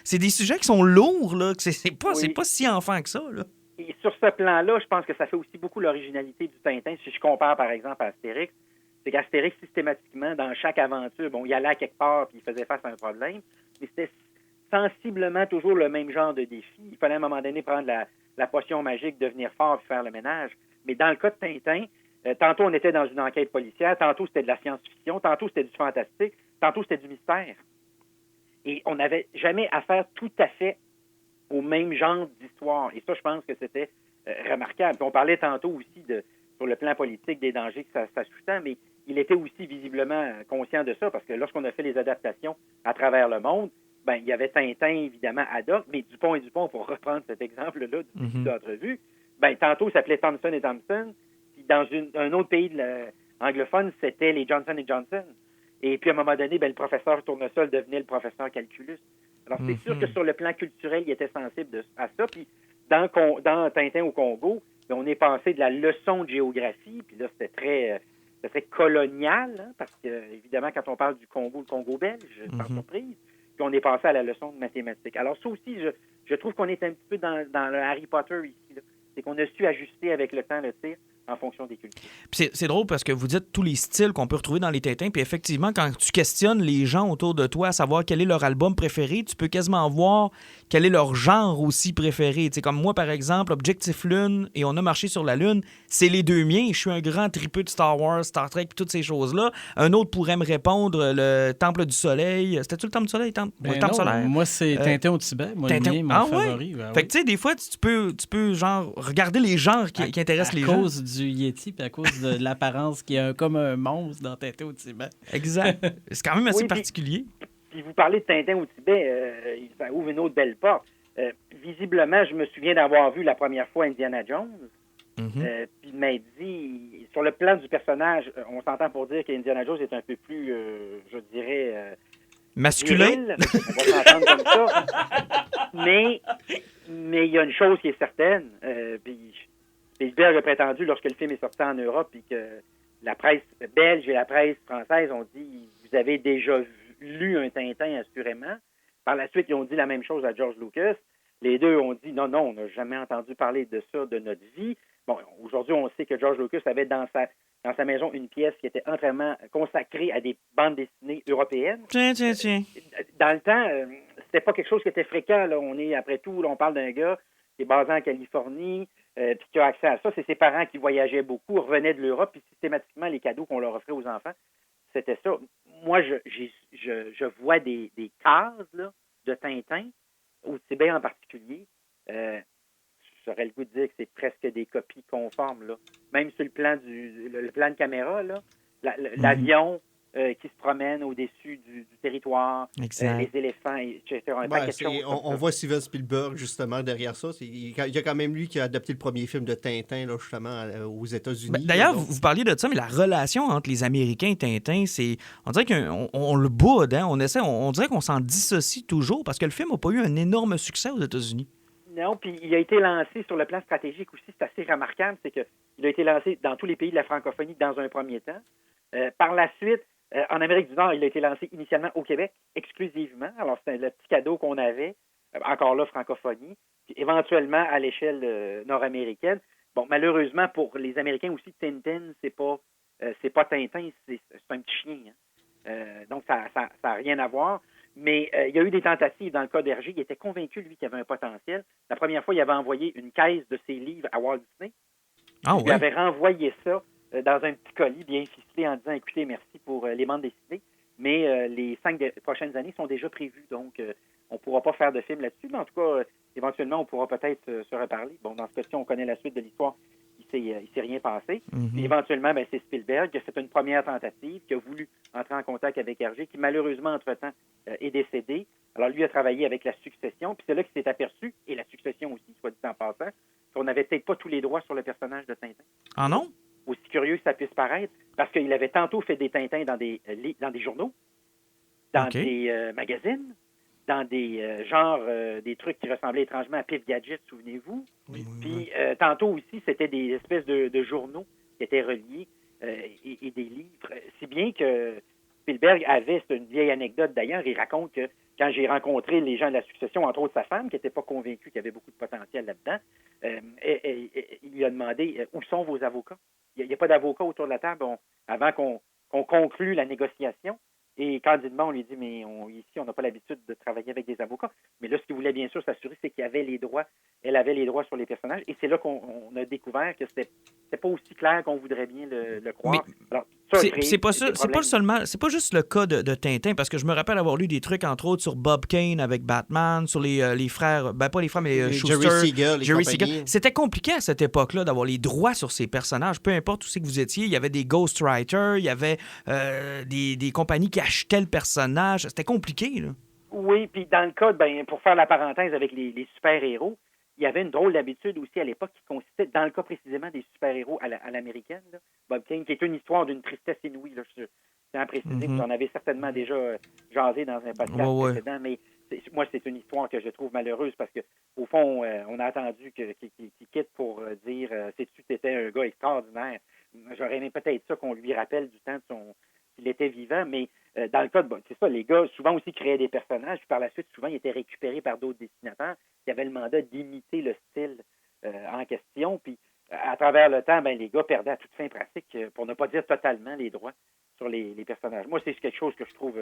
c'est des sujets qui sont lourds. Là, c'est pas si enfant que ça. Là.
Et sur ce plan-là, je pense que ça fait aussi beaucoup l'originalité du Tintin. Si je compare, par exemple, à Astérix, c'est qu'Astérix, systématiquement, dans chaque aventure, il allait à quelque part puis il faisait face à un problème, mais c'était sensiblement toujours le même genre de défi. Il fallait à un moment donné prendre la potion magique, devenir fort puis faire le ménage. Mais dans le cas de Tintin, Tantôt, on était dans une enquête policière, tantôt, c'était de la science-fiction, tantôt, c'était du fantastique, tantôt, c'était du mystère. Et on n'avait jamais affaire tout à fait au même genre d'histoire. Et ça, je pense que c'était remarquable. Puis on parlait tantôt aussi sur le plan politique des dangers que ça sous-tend, mais il était aussi visiblement conscient de ça, parce que lorsqu'on a fait les adaptations à travers le monde, ben il y avait Tintin, évidemment, ad hoc, mais Dupont et Dupont, pour reprendre cet exemple-là du début d'entrevue, ben tantôt, ça s'appelait Thomson et Thompson, puis dans un autre pays anglophone, c'était les Johnson et Johnson. Et puis, à un moment donné, ben, le professeur Tournesol devenait le professeur Calculus. Alors, c'est sûr que sur le plan culturel, il était sensible à ça. Puis, dans Tintin au Congo, ben, on est passé de la leçon de géographie, puis là, c'était très colonial, hein, parce que, évidemment, quand on parle du Congo, le Congo belge, sans surprise, puis on est passé à la leçon de mathématiques. Alors, ça aussi, je trouve qu'on est un petit peu dans le Harry Potter ici, là. C'est qu'on a su ajuster avec le temps le tir en fonction des cultures.
Puis c'est drôle parce que vous dites tous les styles qu'on peut retrouver dans les Tintins, puis effectivement, quand tu questionnes les gens autour de toi à savoir quel est leur album préféré, tu peux quasiment voir quel est leur genre aussi préféré. Tu sais, comme moi, par exemple, Objectif Lune et On a marché sur la Lune, c'est les deux miens. Je suis un grand tripeux de Star Wars, Star Trek, puis toutes ces choses-là. Un autre pourrait me répondre le Temple du Soleil. C'était-tu le Temple du Soleil? Le Temple solaire?
Moi, c'est Tintin au Tibet. Moi,
Tintin...
le mien, mon favori.
Ouais?
Ben,
fait que tu sais, des fois, tu peux genre regarder les genres qui intéressent les gens.
À cause du Yeti, puis à cause de l'apparence qui est comme un monstre dans Tintin au Tibet.
Exact. C'est quand même assez particulier.
Puis vous parlez de Tintin au Tibet, ça ouvre une autre belle porte. Visiblement, je me souviens d'avoir vu la première fois Indiana Jones. Puis il m'a dit, sur le plan du personnage, on s'entend pour dire qu'Indiana Jones est un peu plus, je dirais...
masculin.
Viril, on va s'entendre comme ça. Mais il y a une chose qui est certaine, puis Spielberg a prétendu, lorsque le film est sorti en Europe, puis que la presse belge et la presse française ont dit « Vous avez déjà lu un Tintin, assurément. » Par la suite, ils ont dit la même chose à George Lucas. Les deux ont dit « Non, on n'a jamais entendu parler de ça de notre vie. » Bon, aujourd'hui, on sait que George Lucas avait dans sa maison une pièce qui était entièrement consacrée à des bandes dessinées européennes.
Tiens.
Dans le temps, c'était pas quelque chose qui était fréquent. Là. Après tout, là, on parle d'un gars qui est basé en Californie, puis qui a accès à ça. C'est ses parents qui voyageaient beaucoup, revenaient de l'Europe, puis systématiquement, les cadeaux qu'on leur offrait aux enfants, c'était ça. Moi, je vois des cases là, de Tintin, au Tibet en particulier. J'aurais le goût de dire que c'est presque des copies conformes. Là. Même sur le plan le plan de caméra, là, l'avion qui se promène au-dessus du territoire, les éléphants, etc.
On voit Steven Spielberg, justement, derrière ça. Il y a quand même lui qui a adapté le premier film de Tintin, là, justement, aux États-Unis.
D'ailleurs, vous parliez de ça, mais la relation entre les Américains et Tintin, c'est... On dirait qu'on le boude, hein? On dirait qu'on s'en dissocie toujours, parce que le film n'a pas eu un énorme succès aux États-Unis.
Non, puis il a été lancé sur le plan stratégique aussi. C'est assez remarquable, c'est qu'il a été lancé dans tous les pays de la francophonie dans un premier temps. Par la suite, en Amérique du Nord, il a été lancé initialement au Québec, exclusivement. Alors, c'était le petit cadeau qu'on avait, encore là, francophonie, puis éventuellement à l'échelle nord-américaine. Bon, malheureusement, pour les Américains aussi, Tintin, c'est pas Tintin, c'est un petit chien. Hein. Donc, ça n'a rien à voir. Mais il y a eu des tentatives dans le cas d'Hergé. Il était convaincu, lui, qu'il y avait un potentiel. La première fois, il avait envoyé une caisse de ses livres à Walt Disney. Il avait renvoyé ça dans un petit colis bien ficelé en disant « Écoutez, merci pour les bandes dessinées, mais les 5 prochaines années sont déjà prévues, donc on ne pourra pas faire de film là-dessus. Mais en tout cas, éventuellement, on pourra peut-être se reparler. » Bon, dans ce cas-ci, on connaît la suite de l'histoire. Il s'est rien passé. Et éventuellement, c'est Spielberg qui a fait une première tentative, qui a voulu entrer en contact avec Hergé, qui malheureusement, entre-temps, est décédé. Alors, lui a travaillé avec la succession, puis c'est là qu'il s'est aperçu, et la succession aussi, soit dit en passant, qu'on n'avait peut-être pas tous les droits sur le personnage de Tintin.
Ah non?
Aussi curieux que ça puisse paraître, parce qu'il avait tantôt fait des Tintins dans des journaux, dans des magazines, dans des des trucs qui ressemblaient étrangement à Pif Gadget, souvenez-vous. Puis tantôt aussi, c'était des espèces de journaux qui étaient reliés et des livres. Si bien que Spielberg avait, c'est une vieille anecdote d'ailleurs, il raconte que quand j'ai rencontré les gens de la succession, entre autres sa femme, qui n'était pas convaincue qu'il y avait beaucoup de potentiel là-dedans, il lui a demandé où sont vos avocats? Il n'y a pas d'avocats autour de la table avant qu'on conclue la négociation. Et candidement, on lui dit, mais ici, on n'a pas l'habitude de travailler avec des avocats. Mais là, ce qu'il voulait bien sûr s'assurer, c'est qu'il y avait les droits et elle avait les droits sur les personnages. Et c'est là qu'on a découvert que c'était pas aussi clair qu'on voudrait bien le croire. Alors, ça a créé
C'est pas
des
ça,
problèmes.
c'est pas juste le cas de Tintin, parce que je me rappelle avoir lu des trucs, entre autres, sur Bob Kane avec Batman, sur les frères, ben pas les frères, mais Schuster,
Jerry Siegel et
Jerry
compagnie.
Siegel. C'était compliqué à cette époque-là d'avoir les droits sur ces personnages, peu importe où c'est que vous étiez. Il y avait des ghostwriters, il y avait des compagnies qui achetaient le personnage. C'était compliqué, là.
Oui, puis dans le cas, pour faire la parenthèse avec les super-héros, il y avait une drôle d'habitude aussi à l'époque qui consistait, dans le cas précisément des super-héros à l'américaine, là, Bob Kane, qui est une histoire d'une tristesse inouïe. Là, je tiens à préciser, vous en avez certainement déjà jasé dans un podcast précédent, mais moi, c'est une histoire que je trouve malheureuse parce que au fond, on a attendu qu'il quitte pour dire sais-tu, t'étais un gars extraordinaire. J'aurais aimé peut-être ça qu'on lui rappelle du temps de qu'il était vivant, mais dans le cas de c'est ça, les gars souvent aussi créaient des personnages, puis par la suite, souvent, ils étaient récupérés par d'autres dessinateurs qui avaient le mandat d'imiter le style en question. Puis à travers le temps, les gars perdaient à toute fin pratique, pour ne pas dire totalement, les droits sur les personnages. Moi, c'est quelque chose que je trouve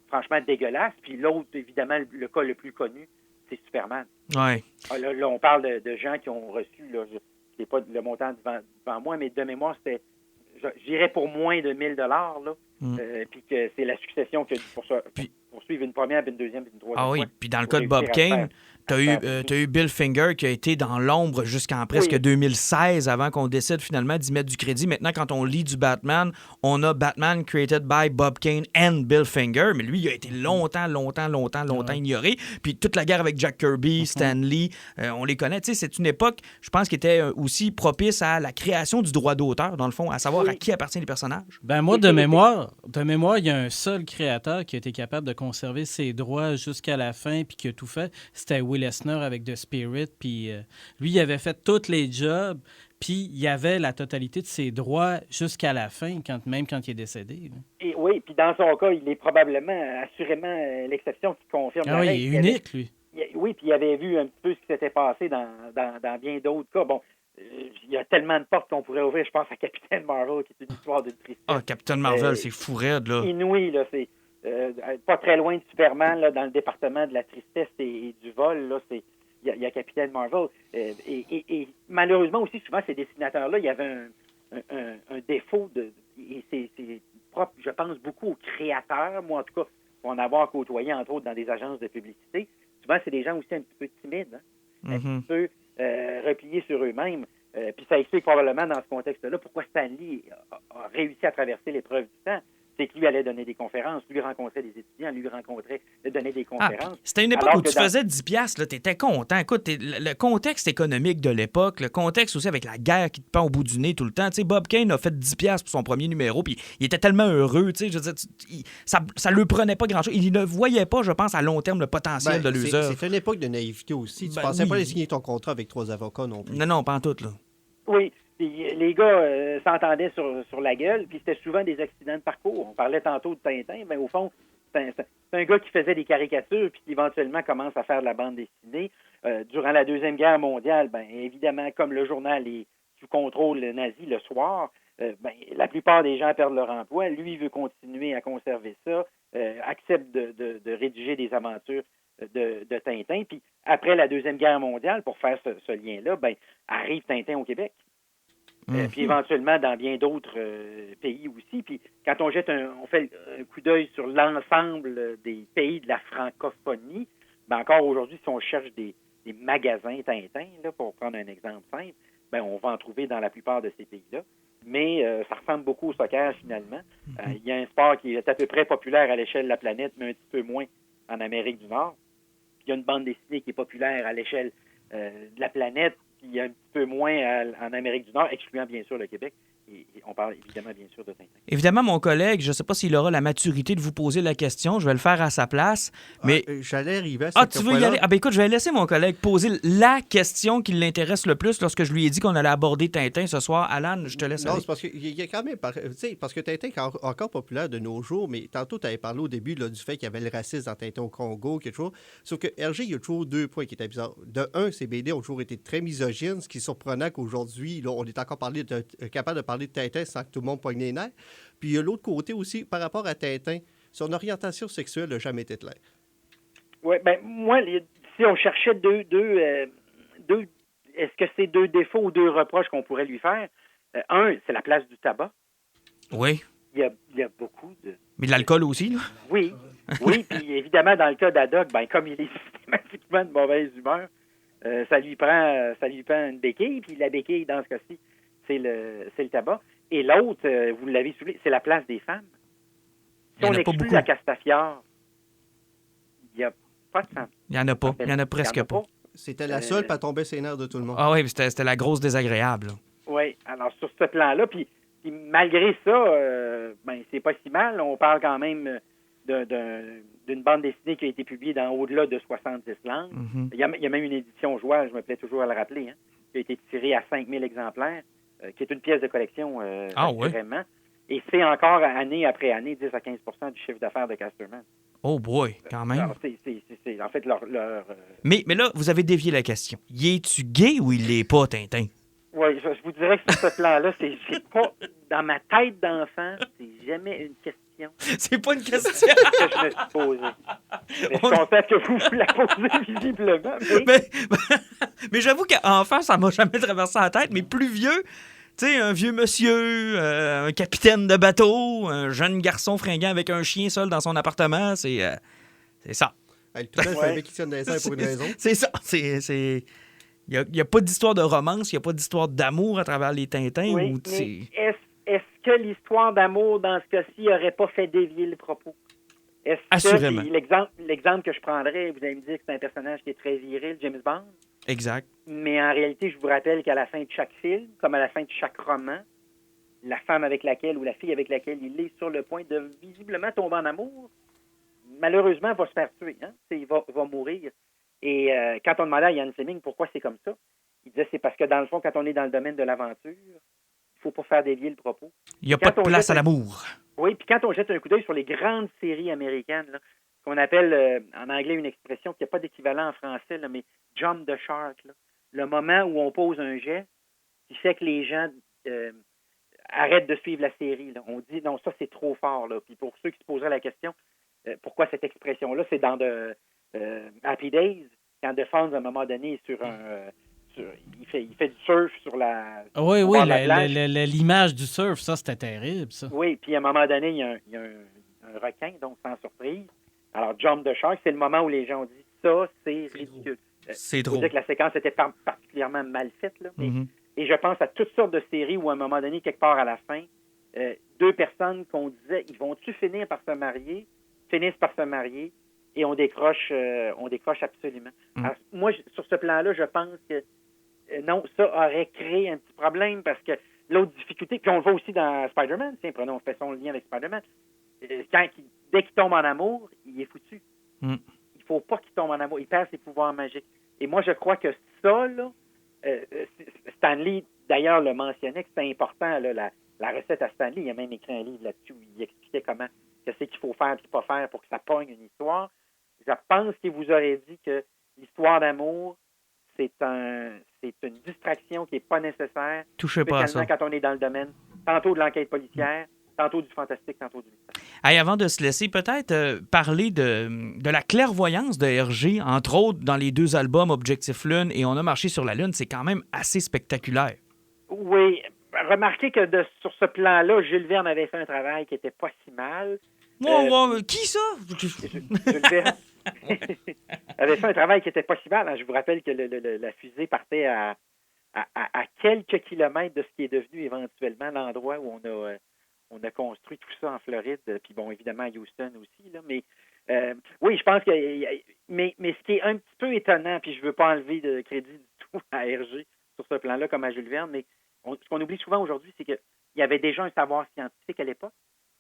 franchement dégueulasse. Puis l'autre, évidemment, le cas le plus connu, c'est Superman.
Ouais.
Là, on parle de gens qui ont reçu, là, je n'ai pas le montant devant moi, mais de mémoire, c'était, j'irais pour moins de 1000 $, là. Puis que c'est la succession qui a dû poursuivre une première, puis une deuxième, puis une troisième.
Ah oui,
fois
puis dans le
pour
cas de Bob
réussir à
Kane,
faire.
t'as eu Bill Finger qui a été dans l'ombre jusqu'en presque 2016 avant qu'on décide finalement d'y mettre du crédit. Maintenant, quand on lit du Batman, on a Batman created by Bob Kane and Bill Finger, mais lui, il a été longtemps ignoré. Puis toute la guerre avec Jack Kirby, Stan Lee, on les connaît. Tu sais, c'est une époque, je pense, qui était aussi propice à la création du droit d'auteur, dans le fond, à savoir à qui appartiennent les personnages.
Ben moi, de mémoire, il y a un seul créateur qui a été capable de conserver ses droits jusqu'à la fin puis qui a tout fait. C'était Will Eisner avec The Spirit. Puis lui, il avait fait tous les jobs. Puis il avait la totalité de ses droits jusqu'à la fin, même quand il est décédé.
Et oui, puis dans son cas, il est probablement, assurément, l'exception qui confirme la règle.
Il est unique, lui.
Oui, puis il avait vu un petit peu ce qui s'était passé dans bien d'autres cas. Bon, il y a tellement de portes qu'on pourrait ouvrir. Je pense à Capitaine Marvel, qui est une histoire d'une tristesse.
Ah, Captain Marvel, c'est fou raide, là.
Inouï, là. C'est pas très loin de Superman, là, dans le département de la tristesse et du vol, là. Il y a Capitaine Marvel. Et malheureusement aussi, souvent, ces dessinateurs-là, il y avait un défaut et c'est propre, je pense, beaucoup aux créateurs. Moi, en tout cas, pour en avoir côtoyé, entre autres, dans des agences de publicité. Souvent, c'est des gens aussi un petit peu timides, hein? Un petit peu repliés sur eux-mêmes. Puis ça explique probablement, dans ce contexte-là, pourquoi Stan Lee a réussi à traverser l'épreuve du temps. C'est que lui allait donner des conférences, lui rencontrait des étudiants, lui donnait des conférences.
C'était une époque où tu faisais 10 piastres, tu étais content. Écoute, le contexte économique de l'époque, le contexte aussi avec la guerre qui te pend au bout du nez tout le temps. Tu sais, Bob Kane a fait 10 piastres pour son premier numéro, puis il était tellement heureux. Tu sais, je veux dire, ça lui prenait pas grand-chose. Il ne voyait pas, je pense, à long terme le potentiel de l'usure.
C'est une époque de naïveté aussi. Tu pensais pas aller signer ton contrat avec 3 avocats non plus.
Non, pas en tout, là.
Oui. Puis les gars s'entendaient sur la gueule, puis c'était souvent des accidents de parcours. On parlait tantôt de Tintin, mais au fond, c'est un gars qui faisait des caricatures, puis qui éventuellement commence à faire de la bande dessinée. Durant la Deuxième Guerre mondiale, évidemment, comme le journal est sous contrôle nazi le soir, la plupart des gens perdent leur emploi. Lui, il veut continuer à conserver ça, accepte de rédiger des aventures de Tintin. Puis après la Deuxième Guerre mondiale, pour faire ce lien-là, arrive Tintin au Québec. Puis éventuellement dans bien d'autres pays aussi. Puis quand on fait un coup d'œil sur l'ensemble des pays de la francophonie, encore aujourd'hui, si on cherche des magasins Tintin, là, pour prendre un exemple simple, on va en trouver dans la plupart de ces pays-là. Mais ça ressemble beaucoup au soccer finalement. Il y a un sport qui est à peu près populaire à l'échelle de la planète, mais un petit peu moins en Amérique du Nord. Puis il y a une bande dessinée qui est populaire à l'échelle de la planète, puis un petit peu moins en Amérique du Nord, excluant bien sûr le Québec. Et on parle évidemment, bien sûr, de Tintin.
Évidemment, mon collègue, je ne sais pas s'il aura la maturité de vous poser la question. Je vais le faire à sa place. Mais
j'allais arriver à cette
tu veux y aller? Écoute, je vais laisser mon collègue poser la question qui l'intéresse le plus lorsque je lui ai dit qu'on allait aborder Tintin ce soir. Alan, je te laisse aller.
Non, c'est parce qu'il y a quand même... parce que Tintin est encore populaire de nos jours, mais tantôt, tu avais parlé au début là, du fait qu'il y avait le racisme dans Tintin au Congo, quelque chose. Sauf que Hergé, il y a toujours 2 points qui étaient bizarres. De un, ces BD ont toujours été très misogynes, ce qui est surprenant qu'aujourd'hui, là, on est encore capable de parler de Tintin sans que tout le monde poigne les nerfs. Puis il y a l'autre côté aussi, par rapport à Tintin, son orientation sexuelle n'a jamais été claire.
Oui, moi, si on cherchait deux est-ce que c'est 2 défauts ou 2 reproches qu'on pourrait lui faire? Un, c'est la place du tabac.
Oui.
Il y a beaucoup de...
Mais de l'alcool aussi, là.
Oui, puis évidemment, dans le cas d'Haddock, comme il est systématiquement de mauvaise humeur, ça lui prend une béquille, puis la béquille, dans ce cas-ci, c'est le tabac. Et l'autre, vous l'avez souligné, c'est la place des femmes.
Il y
Si
en
on
a pas
exclut
beaucoup.
la Castafiore, il n'y a pas de femmes.
Il n'y en a pas. Il y en a presque pas.
C'était la seule, pas tomber ses nerfs de tout le monde.
Ah oui, c'était la grosse désagréable. là.
Oui, alors sur ce plan-là, puis malgré ça, c'est pas si mal. On parle quand même d'une bande dessinée qui a été publiée dans au-delà de 70 langues.
Mhm.
Il y a même une édition Joie, je me plais toujours à le rappeler, qui a été tirée à 5000 exemplaires, qui est une pièce de collection, vraiment. Et c'est encore année après année 10 à 15 % du chiffre d'affaires de Casterman.
Oh boy, quand même.
Alors, c'est en fait leur
Mais là, vous avez dévié la question. Y es-tu gay ou il l'est pas, Tintin?
Oui, je vous dirais que sur ce plan-là, c'est pas dans ma tête d'enfant, c'est jamais une question
C'est pas une question.
que je me suis posée. Mais je constate que vous la posez visiblement.
Mais j'avoue qu'enfant, ça m'a jamais traversé la tête, mais plus vieux, tu sais, un vieux monsieur, un capitaine de bateau, un jeune garçon fringant avec un chien seul dans son appartement, c'est ça.
Le tournage savait qu'il tient des airs pour une raison.
C'est ça. Il n'y a pas d'histoire de romance, il n'y a pas d'histoire d'amour à travers les Tintins.
Oui,
ou,
mais est-ce que l'histoire d'amour, dans ce cas-ci, n'aurait pas fait dévier le propos? Est-ce
Assurément.
que l'exemple que je prendrais, vous allez me dire que c'est un personnage qui est très viril, James Bond,
Exact.
mais en réalité, je vous rappelle qu'à la fin de chaque film, comme à la fin de chaque roman, la femme avec laquelle ou la fille avec laquelle il est sur le point de visiblement tomber en amour, malheureusement, va se faire tuer. Il va mourir. Et quand on demandait à Ian Fleming pourquoi c'est comme ça, il disait c'est parce que dans le fond, quand on est dans le domaine de l'aventure, il faut pas faire dévier le propos.
Il n'y a pas de place à l'amour.
Oui, puis quand on jette un coup d'œil sur les grandes séries américaines, là, qu'on appelle en anglais une expression qui n'a pas d'équivalent en français, là, mais jump the shark, là, le moment où on pose un geste qui fait que les gens arrêtent de suivre la série. Là. On dit non, ça c'est trop fort. Là. Puis pour ceux qui se poseraient la question, pourquoi cette expression-là, c'est dans Happy Days, quand DeFonds, à un moment donné, est sur un... il fait du surf sur la...
Oui,
sur la plage.
l'image du surf, ça, c'était terrible, ça.
Oui, puis à un moment donné, il y a un requin, donc sans surprise. Alors, Jump the Shark, c'est le moment où les gens ont dit « ça, c'est ridicule ».
C'est
Il faut
drôle.
dire que la séquence était particulièrement mal faite, là, mais,
Mhm.
et je pense à toutes sortes de séries où, à un moment donné, quelque part à la fin, 2 personnes qu'on disait « ils vont-tu finir par se marier ?» finissent par se marier, et on décroche absolument. Alors, moi, sur ce plan-là, je pense que non, ça aurait créé un petit problème parce que l'autre difficulté, puis on le voit aussi dans Spider-Man, tiens, faisons le lien avec Spider-Man, dès qu'il tombe en amour, il est foutu.
Mm.
Il faut pas qu'il tombe en amour, il perd ses pouvoirs magiques. Et moi, je crois que ça, là, Stan Lee, d'ailleurs, le mentionnait, que c'était important, là, la recette à Stan Lee, il a même écrit un livre là-dessus où il expliquait qu'est-ce qu'il faut faire et pas faire pour que ça pogne une histoire. Je pense qu'il vous aurait dit que l'histoire d'amour, c'est une distraction qui n'est pas nécessaire.
Touchez pas à ça.
Spécialement quand on est dans le domaine, tantôt de l'enquête policière, tantôt du fantastique, tantôt du mystère.
Hey, avant de se laisser, peut-être parler de la clairvoyance de Hergé, entre autres dans les 2 albums Objectif Lune et On a marché sur la Lune. C'est quand même assez spectaculaire.
Oui. Remarquez que sur ce plan-là, Jules Verne avait fait un travail qui n'était pas si mal.
Qui ça?
Jules Verne avait fait un travail qui n'était pas si mal. Je vous rappelle que la fusée partait à quelques kilomètres de ce qui est devenu éventuellement l'endroit où on a construit tout ça en Floride, puis bon, évidemment à Houston aussi. Là, mais oui, je pense que... Mais ce qui est un petit peu étonnant, puis je ne veux pas enlever de crédit du tout à Hergé sur ce plan-là comme à Jules Verne, mais ce qu'on oublie souvent aujourd'hui, c'est qu'il y avait déjà un savoir scientifique à l'époque.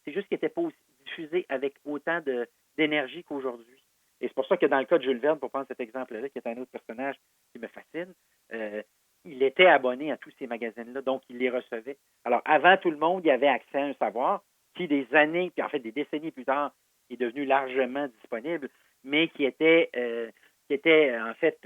C'est juste qu'il n'était pas aussi diffusé avec autant d'énergie qu'aujourd'hui. Et c'est pour ça que dans le cas de Jules Verne, pour prendre cet exemple-là, qui est un autre personnage qui me fascine, il était abonné à tous ces magazines-là, donc il les recevait. Alors, avant tout le monde, il avait accès à un savoir qui, des années, puis en fait des décennies plus tard, est devenu largement disponible, mais qui était en fait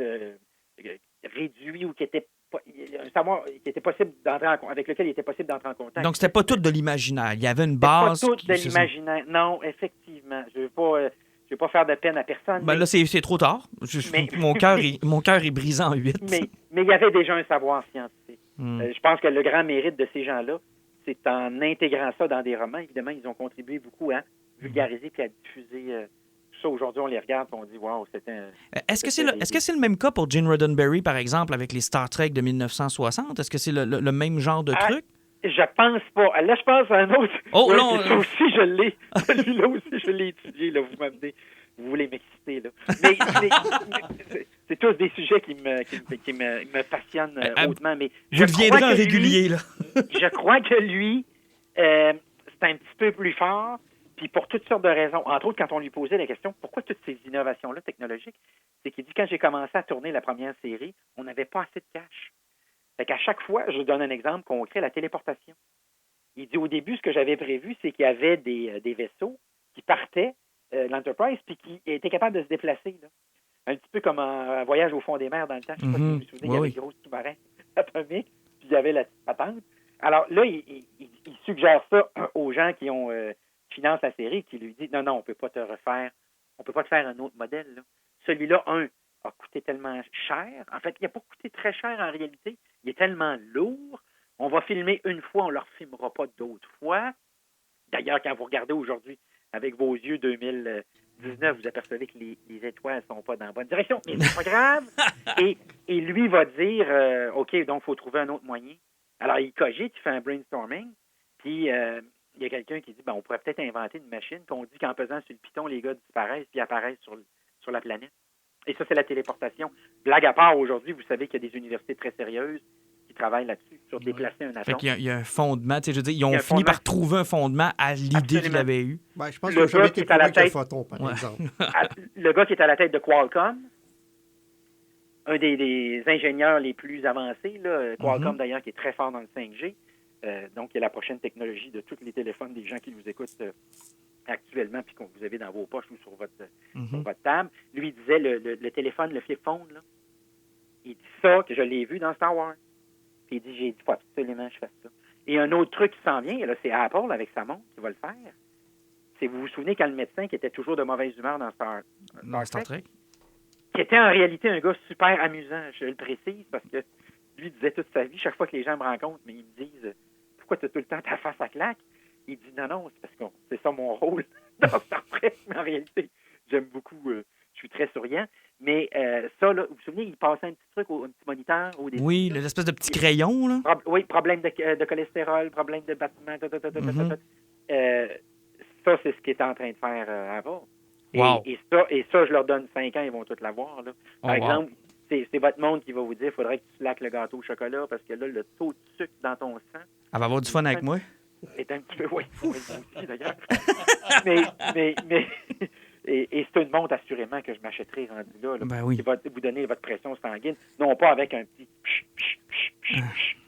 réduit ou qui était un savoir qui était possible avec lequel il était possible d'entrer en contact.
Donc, c'était pas tout de l'imaginaire. Il y avait une base.
Pas tout de l'imaginaire. Non, effectivement. Je Je ne vais pas faire de peine à personne.
Ben là, c'est trop tard.
Mais-
Mon cœur est brisé en 8.
Mais il y avait déjà un savoir scientifique.
Hmm.
Je pense que le grand mérite de ces gens-là, c'est en intégrant ça dans des romans. Évidemment, ils ont contribué beaucoup à vulgariser puis à diffuser tout ça. Aujourd'hui, on les regarde et on dit « Wow, c'était un... »
Est-ce que c'est le même cas pour Gene Roddenberry, par exemple, avec les Star Trek de 1960? Est-ce que c'est le même genre de truc?
Je pense pas. Là, je pense à un autre.
Oh,
Ouais,
non,
ça aussi, je l'ai. Celui-là aussi, je l'ai étudié. Là, vous m'amenez. Vous voulez m'exciter, là. Mais c'est tous des sujets qui me passionnent hautement. Mais
Vous deviendrez en régulier, là.
Je crois que lui, c'est un petit peu plus fort, puis pour toutes sortes de raisons. Entre autres, quand on lui posait la question, pourquoi toutes ces innovations-là technologiques, c'est qu'il dit, quand j'ai commencé à tourner la première série, on n'avait pas assez de cash. Fait qu'à chaque fois, je donne un exemple concret, la téléportation. Il dit, au début, ce que j'avais prévu, c'est qu'il y avait des vaisseaux qui partaient l'Enterprise, puis qui étaient capables de se déplacer, là. Un petit peu comme un voyage au fond des mers dans le temps. Je ne sais pas si vous vous souvenez, il y avait des gros sous-marins atomiques, puis il y avait la petite patente. Alors là, il suggère ça aux gens qui financent la série, qui lui disent non, on ne peut pas te faire un autre modèle, là. Celui-là, a coûté tellement cher. En fait, il n'a pas coûté très cher en réalité. Il est tellement lourd. On va filmer une fois, on ne le refilmera pas d'autres fois. D'ailleurs, quand vous regardez aujourd'hui avec vos yeux 2019, vous apercevez que les étoiles ne sont pas dans la bonne direction. Mais c'est pas grave. Et lui va dire OK, donc il faut trouver un autre moyen. Alors, il cogite, il fait un brainstorming, puis il y a quelqu'un qui dit on pourrait peut-être inventer une machine, puis on dit qu'en pesant sur le piton, les gars disparaissent, puis apparaissent sur la planète. Et ça, c'est la téléportation. Blague à part, aujourd'hui, vous savez qu'il y a des universités très sérieuses qui travaillent là-dessus, sur déplacer un atome.
Fait qu'il y a un fondement. Je veux dire, ils ont fini par trouver un fondement à l'idée qu'il avait eue.
Ben, je pense
Le
que j'avais
gars
été
qui est à la
prouvé avec le
tête-
photon, par exemple.
Le gars qui est à la tête de Qualcomm, un des ingénieurs les plus avancés, là, Qualcomm d'ailleurs, qui est très fort dans le 5G, donc il y a la prochaine technologie de tous les téléphones des gens qui nous écoutent actuellement, puis que vous avez dans vos poches ou sur votre table. Lui, il disait le téléphone, le flip phone, là, il dit ça, que je l'ai vu dans Star Wars. Puis il dit, j'ai dit, faut absolument que je fasse ça. Et un autre truc qui s'en vient, là, c'est Apple avec sa montre qui va le faire. C'est, vous vous souvenez quand le médecin qui était toujours de mauvaise humeur dans Star Trek, qui était en réalité un gars super amusant, je le précise, parce que lui disait toute sa vie, chaque fois que les gens me rencontrent, mais ils me disent, pourquoi tu as tout le temps ta face à claque? Il dit non, c'est parce que c'est ça mon rôle dans Star Trek. Mais en réalité, j'aime beaucoup, je suis très souriant. Mais ça, là, vous vous souvenez, il passait un petit truc, un petit moniteur au début.
Oui, l'espèce de petit crayon, là.
Oui, problème de cholestérol, problème de battement, ça, c'est ce qu'il est en train de faire avant.
Wow.
Et ça, je leur donne 5 ans, ils vont tout l'avoir, là. Par exemple, c'est votre monde qui va vous dire, il faudrait que tu slackes le gâteau au chocolat, parce que là, le taux de sucre dans ton sang...
Elle va avoir du fun avec moi.
est un petit peu, oui, moi aussi d'ailleurs. Et c'est une montre assurément que je m'achèterai rendu là,
Ben oui.
qui va vous donner votre pression sanguine, non pas avec un petit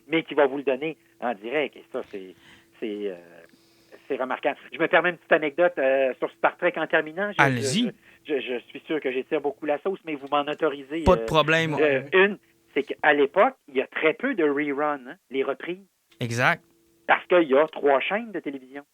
mais qui va vous le donner en direct. Et ça, c'est remarquable. Je me permets une petite anecdote sur Star Trek en terminant.
Allez-y.
Je suis sûr que j'étire beaucoup la sauce, mais vous m'en autorisez.
Pas de problème.
Une, c'est qu'à l'époque, il y a très peu de reruns, hein, les reprises.
Exact.
Parce qu'il y a 3 chaînes de télévision.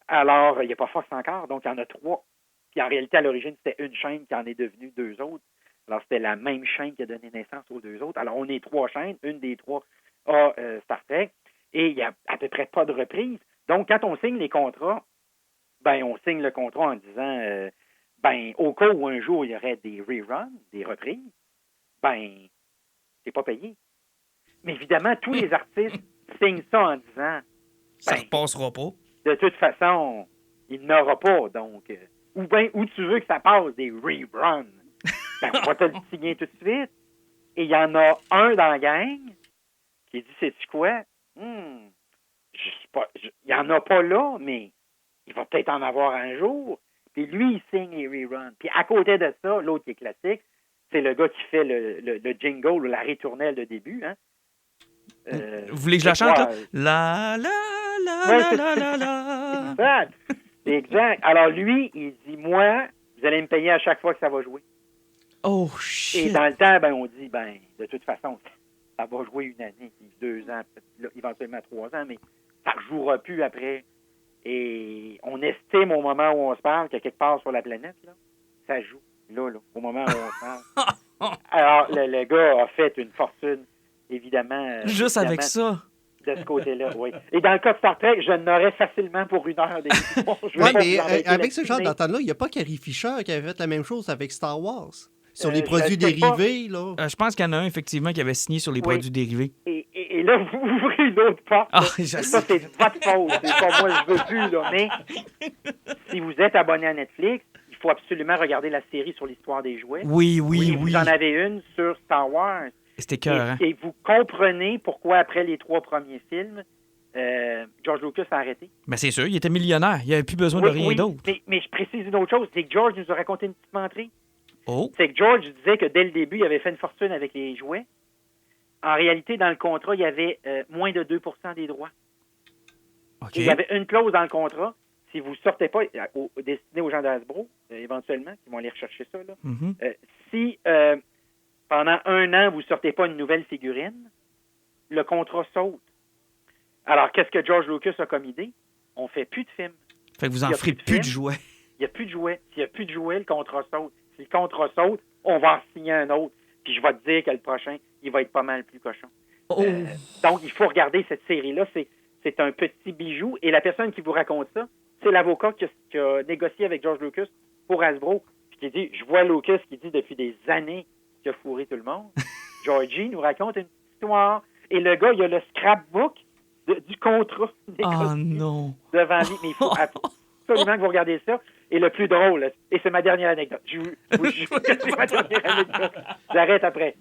Alors, il n'y a pas Fox encore, donc il y en a 3. Puis en réalité, à l'origine, c'était une chaîne qui en est devenue 2 autres. Alors, c'était la même chaîne qui a donné naissance aux 2 autres. Alors, on est 3 chaînes. Une des 3 a Star Trek. Et il n'y a à peu près pas de reprise. Donc, quand on signe les contrats, on signe le contrat en disant, au cas où un jour, il y aurait des reruns, des reprises, c'est pas payé. Mais évidemment, tous les artistes signe ça en disant
ça repassera pas.
De toute façon, il n'aura pas, donc. Où tu veux que ça passe des reruns. On va te le signer tout de suite. Et il y en a un dans la gang qui dit, sais-tu quoi? Il n'y en a pas là, mais il va peut-être en avoir un jour. Puis lui, il signe les reruns. Puis à côté de ça, l'autre qui est classique, c'est le gars qui fait le jingle ou la ritournelle de début, hein?
Vous voulez que je la chante, là? La, la, la, la, la, la, la.
Exact. Alors, lui, il dit, moi, vous allez me payer à chaque fois que ça va jouer.
Oh, shit.
Et dans le temps, on dit, de toute façon, ça va jouer 1 année, puis 2 ans, peut-être, éventuellement 3 ans, mais ça ne rejouera plus après. Et on estime au moment où on se parle qu'il y a quelque part sur la planète, là, ça joue, là, au moment où on parle. Alors, le gars a fait une fortune, évidemment.
Juste avec ça.
De ce côté-là, oui. Et dans le cas de Star Trek, je n'aurais facilement pour 1 heure d'émission.
Oui, mais avec ce genre d'entente-là, il n'y a pas Carrie Fisher qui avait fait la même chose avec Star Wars. Sur les produits dérivés, là.
Je pense qu'il y en a un, effectivement, qui avait signé sur les produits dérivés.
Et là, vous ouvrez une autre porte. Ça, c'est votre faute. C'est pas moi, je veux plus, là. Mais si vous êtes abonné à Netflix, il faut absolument regarder la série sur l'histoire des jouets.
Oui.
Vous en avez une sur Star Wars.
C'était cœur, hein?
Et vous comprenez pourquoi, après les 3 premiers films, George Lucas a arrêté.
Ben c'est sûr, il était millionnaire. Il n'avait plus besoin de rien d'autre.
Mais je précise une autre chose, c'est que George nous a raconté une petite menterie.
Oh.
C'est que George disait que dès le début, il avait fait une fortune avec les jouets. En réalité, dans le contrat, il y avait moins de 2% des droits.
OK.
Il y avait une clause dans le contrat. Si vous ne sortez pas, destiné aux gens d'Hasbro, éventuellement, qui vont aller rechercher ça, là. Si pendant 1 an, vous ne sortez pas une nouvelle figurine, le contrat saute. Alors, qu'est-ce que George Lucas a comme idée? On ne fait plus de films.
Fait que vous en ferez plus de jouets.
Il n'y a plus de jouets. S'il n'y a plus de jouets, le contrat saute. Si le contrat saute, on va en signer un autre. Puis je vais te dire que le prochain, il va être pas mal plus cochon. Donc, il faut regarder cette série-là. C'est un petit bijou. Et la personne qui vous raconte ça, c'est l'avocat qui a négocié avec George Lucas pour Hasbro. Puis qui dit, je vois Lucas qui dit depuis des années qu'il a fourré tout le monde. Georgie nous raconte une histoire. Et le gars, il a le scrapbook du contrat négocié devant lui. Mais il faut absolument que vous regardez ça. Et le plus drôle, et c'est ma dernière anecdote. Je vous jure que c'est ma dernière anecdote. J'arrête après.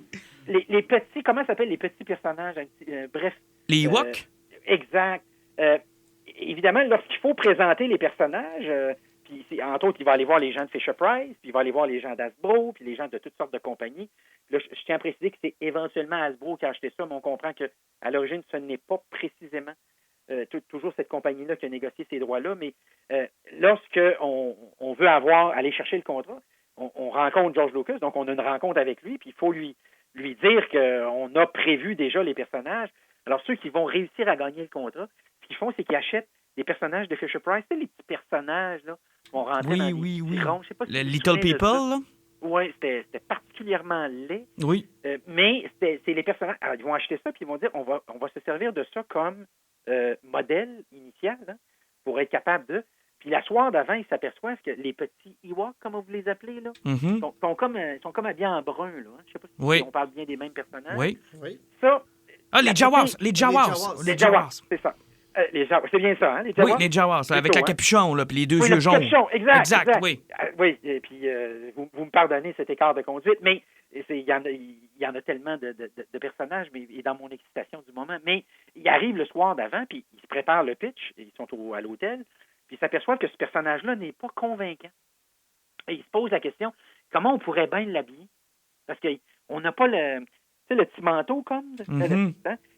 Les petits, comment ça s'appelle les petits personnages? Bref.
Les Ewoks?
Exact. Évidemment, lorsqu'il faut présenter les personnages, puis entre autres, il va aller voir les gens de Fisher-Price, puis il va aller voir les gens d'Hasbro, puis les gens de toutes sortes de compagnies. Là, je tiens à préciser que c'est éventuellement Hasbro qui a acheté ça, mais on comprend qu'à l'origine, ce n'est pas précisément toujours cette compagnie-là qui a négocié ces droits-là, mais lorsqu'on veut aller chercher le contrat, on rencontre George Lucas, donc on a une rencontre avec lui, puis il faut lui dire qu'on a prévu déjà les personnages. Alors, ceux qui vont réussir à gagner le contrat, ce qu'ils font, c'est qu'ils achètent des personnages de Fisher-Price. C'est les petits personnages, là, qui vont rentrer dans les petits ronds. Je sais pas si
le Little People, là?
Oui, c'était particulièrement laid.
Oui.
Mais c'est les personnages. Alors, ils vont acheter ça, puis ils vont dire, on va se servir de ça comme modèle initial, hein, pour être capable de... Puis la soirée d'avant, ils s'aperçoivent que les petits Ewoks, comme vous les appelez, là, sont comme habillés en brun. Là, hein. Je ne sais pas si on parle bien des mêmes personnages.
Oui.
Ça...
les Jawas! Les Jawas!
C'est ça. C'est bien ça, hein, les Jawas?
Oui, les Jawas, avec un capuchon, là, puis les 2 yeux jaunes.
Capuchon, exact.
Oui.
Oui, et puis vous me pardonnez cet écart de conduite, mais il y en a tellement de personnages, mais et dans mon excitation du moment. Mais il arrive le soir d'avant, puis ils se préparent le pitch, et ils sont à l'hôtel, puis ils s'aperçoivent que ce personnage-là n'est pas convaincant. Et ils se posent la question, comment on pourrait bien l'habiller? Parce qu'on n'a pas le petit manteau, comme,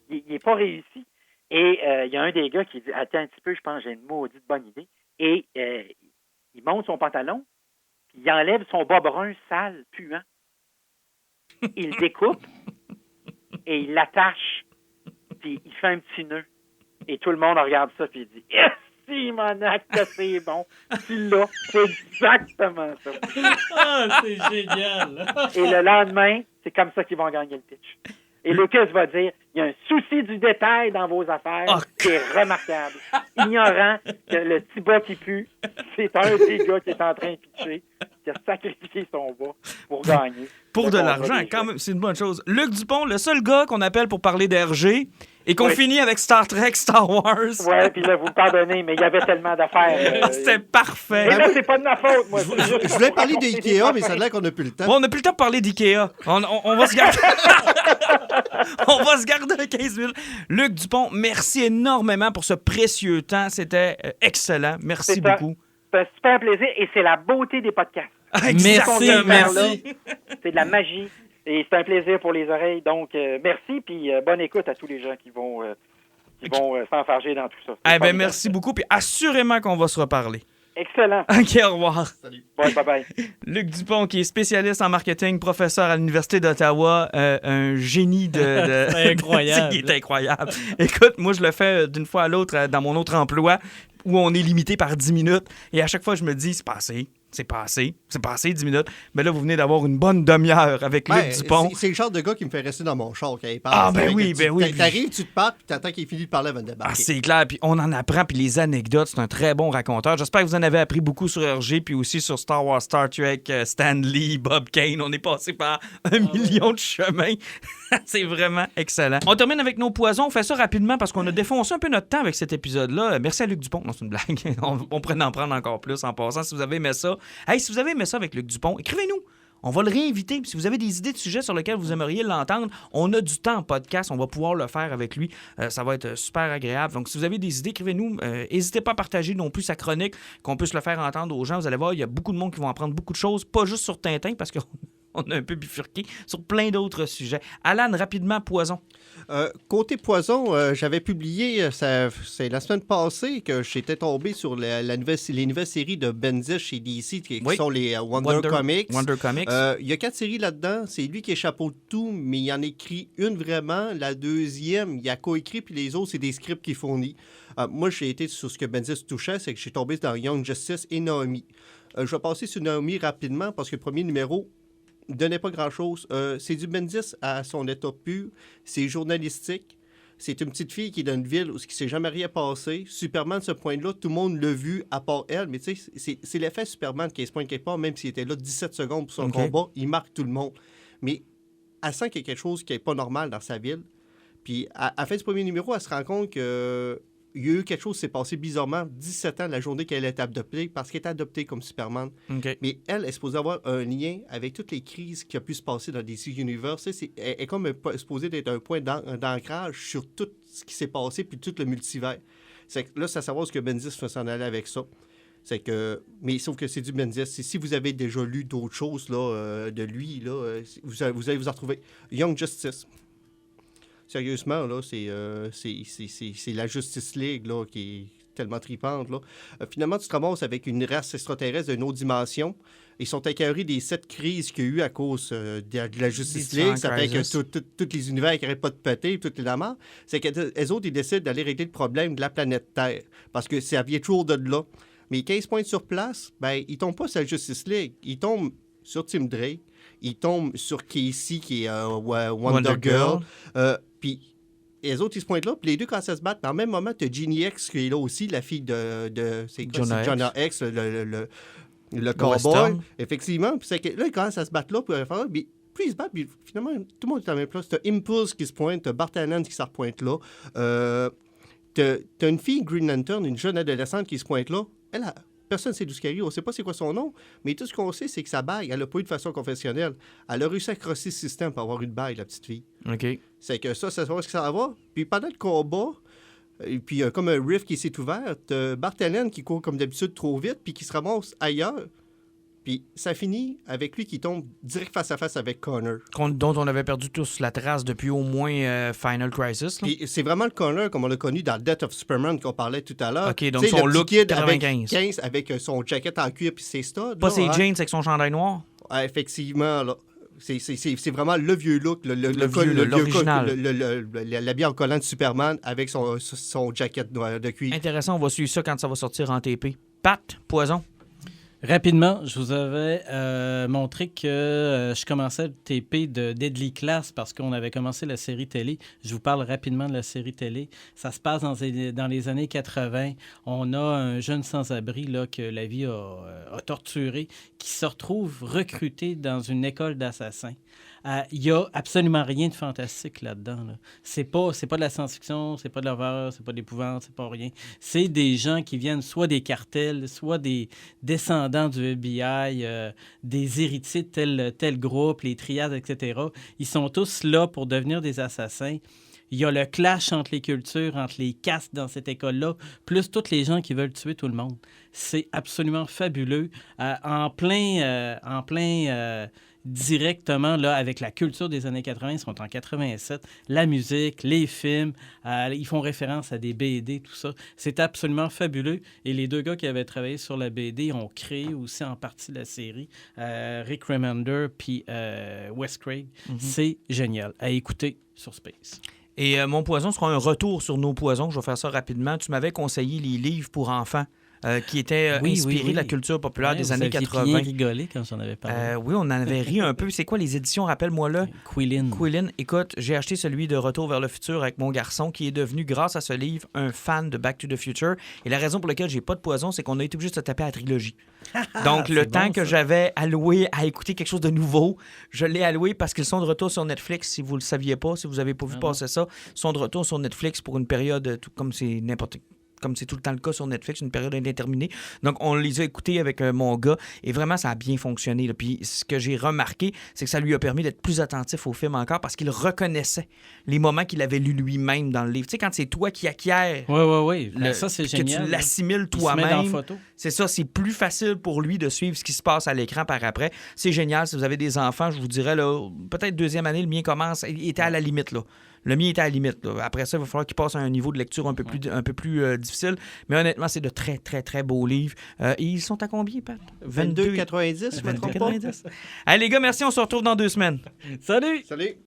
il n'est pas réussi. Et il y a un des gars qui dit, attends un petit peu, je pense que j'ai une maudite bonne idée. Et il monte son pantalon, puis il enlève son bas brun sale, puant. Il le découpe et il l'attache, puis il fait un petit nœud. Et tout le monde regarde ça, puis il dit, si, mon acte, c'est bon. Tu l'as. C'est exactement ça.
C'est génial.
Et le lendemain, c'est comme ça qu'ils vont gagner le pitch. Et Lucas va dire, il y a un souci du détail dans vos affaires qui est remarquable. Ignorant que le petit bas qui pue, c'est un des gars qui est en train de pitcher, qui a sacrifié son bas pour gagner.
Pour de l'argent, quand même, c'est une bonne chose. Luc Dupont, le seul gars qu'on appelle pour parler d'RG, et qu'on finit avec Star Trek, Star Wars.
Ouais, puis là, vous me pardonnez, mais il y avait tellement d'affaires.
C'était parfait.
Mais là, c'est pas de ma faute, moi.
Je voulais parler d'IKEA, mais ça a l'air qu'on n'a plus le temps.
Bon, on n'a plus le temps de parler d'IKEA. On va se garder... on va se garder 15 minutes. Luc Dupont, merci énormément pour ce précieux temps. C'était excellent. Merci beaucoup.
C'est un super plaisir et c'est la beauté des podcasts.
Merci.
C'est de la magie. Et c'est un plaisir pour les oreilles. Donc, merci, puis bonne écoute à tous les gens qui vont s'enfarger dans tout ça.
Merci beaucoup, puis assurément qu'on va se reparler.
Excellent.
OK, au revoir.
Salut.
Bye.
Luc Dupont, qui est spécialiste en marketing, professeur à l'Université d'Ottawa, un génie de...
C'est incroyable.
Il est incroyable. Écoute, moi, je le fais d'une fois à l'autre dans mon autre emploi, où on est limité par 10 minutes, et à chaque fois, je me dis, c'est pas assez. C'est passé 10 minutes. Mais là, vous venez d'avoir une bonne demi-heure avec Luc Dupont.
C'est le genre de gars qui me fait rester dans mon char quand il parle.
Ah, ben oui.
T'arrives, tu te parles, puis t'attends qu'il finisse de parler avant de débarquer.
Ah, c'est clair. Puis on en apprend. Puis les anecdotes, c'est un très bon raconteur. J'espère que vous en avez appris beaucoup sur RG, puis aussi sur Star Wars, Star Trek, Stan Lee, Bob Kane. On est passé par 1 million de chemins. C'est vraiment excellent. On termine avec nos poisons. On fait ça rapidement parce qu'on a défoncé un peu notre temps avec cet épisode-là. Merci à Luc Dupont. Non, c'est une blague. On pourrait en prendre encore plus en passant. Si vous avez aimé ça, si vous avez aimé ça avec Luc Dupont, écrivez-nous. On va le réinviter. Puis si vous avez des idées de sujets sur lesquels vous aimeriez l'entendre, on a du temps en podcast. On va pouvoir le faire avec lui. Ça va être super agréable. Donc, si vous avez des idées, écrivez-nous. N'hésitez pas à partager non plus sa chronique, qu'on puisse le faire entendre aux gens. Vous allez voir, il y a beaucoup de monde qui vont apprendre beaucoup de choses, pas juste sur Tintin, parce qu'on a un peu bifurqué sur plein d'autres sujets. Alan, rapidement, poison.
Côté poison, j'avais publié, c'est la semaine passée que j'étais tombé sur les nouvelles séries de Bendis chez DC, qui sont les Wonder Comics.
Wonder Comics.
Il y a 4 séries là-dedans. C'est lui qui est chapeau de tout, mais il en écrit une vraiment. La deuxième, il a coécrit, puis les autres, c'est des scripts qu'il fournit. Moi, j'ai été sur ce que Bendis touchait, c'est que j'ai tombé dans Young Justice et Naomi. Je vais passer sur Naomi rapidement, parce que le premier numéro donnait pas grand-chose. C'est du Bendis à son état pur. C'est journalistique. C'est une petite fille qui est dans une ville où il ne s'est jamais rien passé. Superman, de ce point-là, tout le monde l'a vu, à part elle. Mais tu sais, c'est l'effet Superman qui se pointe quelque part, même s'il était là 17 secondes pour son combat, il marque tout le monde. Mais elle sent qu'il y a quelque chose qui n'est pas normal dans sa ville. Puis, à la fin du premier numéro, elle se rend compte que il y a eu quelque chose qui s'est passé bizarrement 17 ans la journée qu'elle est adoptée, parce qu'elle est adoptée comme Superman.
Okay.
Mais elle est supposée avoir un lien avec toutes les crises qui ont pu se passer dans DC Universe. Elle est comme supposée d'être un point d'ancrage sur tout ce qui s'est passé puis tout le multivers. C'est que là, c'est à savoir ce que Bendis fait s'en aller avec ça. C'est que, mais sauf que c'est du Bendis. Si vous avez déjà lu d'autres choses là, de lui, là, vous allez vous en retrouver. Young Justice. Sérieusement, là, c'est la Justice League là, qui est tellement tripante. Là. Finalement, tu te ramasses avec une race extraterrestre d'une autre dimension. Ils sont écœurés des 7 crises qu'il y a eu à cause de la Justice League. Ça fait que tous les univers qui n'arrêtent pas de péter, toutes les dames. C'est qu'elles autres, ils décident d'aller régler le problème de la planète Terre. Parce que ça vient toujours de là. Mais 15 points sur place, ben, ils ne tombent pas sur la Justice League. Ils tombent sur Tim Drake. Ils tombent sur Casey, qui est Wonder Girl. Puis les autres, ils se pointent là, puis les deux, quand ça se battent, mais en même moment, tu as Ginny X qui est là aussi, la fille de Jonah X, le cowboy. Effectivement. Puis c'est que là, ils commencent à se battre là, puis plus ils se battent, puis finalement, tout le monde est à la même place. Tu as Impulse qui se pointe, tu as Bart Allen qui se repointe là. Tu as une fille, Green Lantern, une jeune adolescente qui se pointe là. Personne ne sait d'où ce qu'elle est. On ne sait pas c'est quoi son nom, mais tout ce qu'on sait, c'est que sa bague, elle n'a pas eu de façon confessionnelle. Elle a réussi à crosser le système pour avoir une bague, la petite fille.
OK.
C'est que ça va ce que ça va. Puis pendant le combat, et puis comme un rift qui s'est ouvert, Bart Allen qui court comme d'habitude trop vite, puis qui se ramasse ailleurs. Puis ça finit avec lui qui tombe direct face à face avec Connor.
Dont on avait perdu tous la trace depuis au moins Final Crisis. Là.
Puis c'est vraiment le Connor comme on l'a connu dans Death of Superman qu'on parlait tout à l'heure.
OK, donc son look 95.
Avec son jacket en cuir puis ses studs.
Pas ses jeans avec son chandail noir?
Ouais, effectivement, là. C'est vraiment le vieux look,
l'original.
L'habit en collant de Superman avec son jacket de cuir.
Intéressant, on va suivre ça quand ça va sortir en TP. Pat, poison.
Rapidement, je vous avais montré que je commençais le TP de Deadly Class parce qu'on avait commencé la série télé. Je vous parle rapidement de la série télé. Ça se passe dans les années 80. On a un jeune sans-abri là, que la vie a torturé qui se retrouve recruté dans une école d'assassins. Il n'y a absolument rien de fantastique là-dedans. Là. C'est pas de la science-fiction, c'est pas de l'horreur, c'est pas de l'épouvante, c'est pas rien. C'est des gens qui viennent soit des cartels, soit des descendants du FBI, des héritiers de tel groupe, les triades, etc. Ils sont tous là pour devenir des assassins. Il y a le clash entre les cultures, entre les castes dans cette école-là, plus tous les gens qui veulent tuer tout le monde. C'est absolument fabuleux. En plein directement là, avec la culture des années 80, ils sont en 87. La musique, les films, ils font référence à des BD, tout ça. C'est absolument fabuleux. Et les deux gars qui avaient travaillé sur la BD ont créé aussi en partie la série, Rick Remender puis Wes Craig. Mm-hmm. C'est génial. À écouter sur Space.
Et mon poison sera un retour sur nos poisons. Je vais faire ça rapidement. Tu m'avais conseillé les livres pour enfants qui était inspiré de la culture populaire des années 80.
Vous aviez bien rigolé quand j'en avais parlé.
Oui, on en avait ri un peu. C'est quoi les éditions? Rappelle-moi là. Quillin. Écoute, j'ai acheté celui de Retour vers le futur avec mon garçon qui est devenu, grâce à ce livre, un fan de Back to the Future. Et la raison pour laquelle j'ai pas de poison, c'est qu'on a été obligé de se taper à la trilogie. Donc, le temps que j'avais alloué à écouter quelque chose de nouveau, je l'ai alloué parce qu'ils sont de retour sur Netflix. Si vous le saviez pas, si vous avez pas vu passer ça, ils sont de retour sur Netflix pour une période, comme c'est tout le temps le cas sur Netflix, une période indéterminée. Donc, on les a écoutés avec mon gars et vraiment, ça a bien fonctionné. Là. Puis, ce que j'ai remarqué, c'est que ça lui a permis d'être plus attentif au film encore parce qu'il reconnaissait les moments qu'il avait lus lui-même dans le livre. Tu sais, quand c'est toi qui acquiers...
Oui. Ça, c'est génial.
Que tu l'assimiles toi-même.
Il se met dans la photo.
C'est ça, c'est plus facile pour lui de suivre ce qui se passe à l'écran par après. C'est génial. Si vous avez des enfants, je vous dirais, là, peut-être deuxième année, le mien commence, il était à la limite, là. Le mien était à la limite. Là. Après ça, il va falloir qu'il passe à un niveau de lecture un peu plus difficile. Mais honnêtement, c'est de très, très, très beaux livres. Et ils sont à combien, Pat?
22,90, je me trompe pas.
22,90. Allez, les gars, merci. On se retrouve dans 2 semaines.
Salut!
Salut!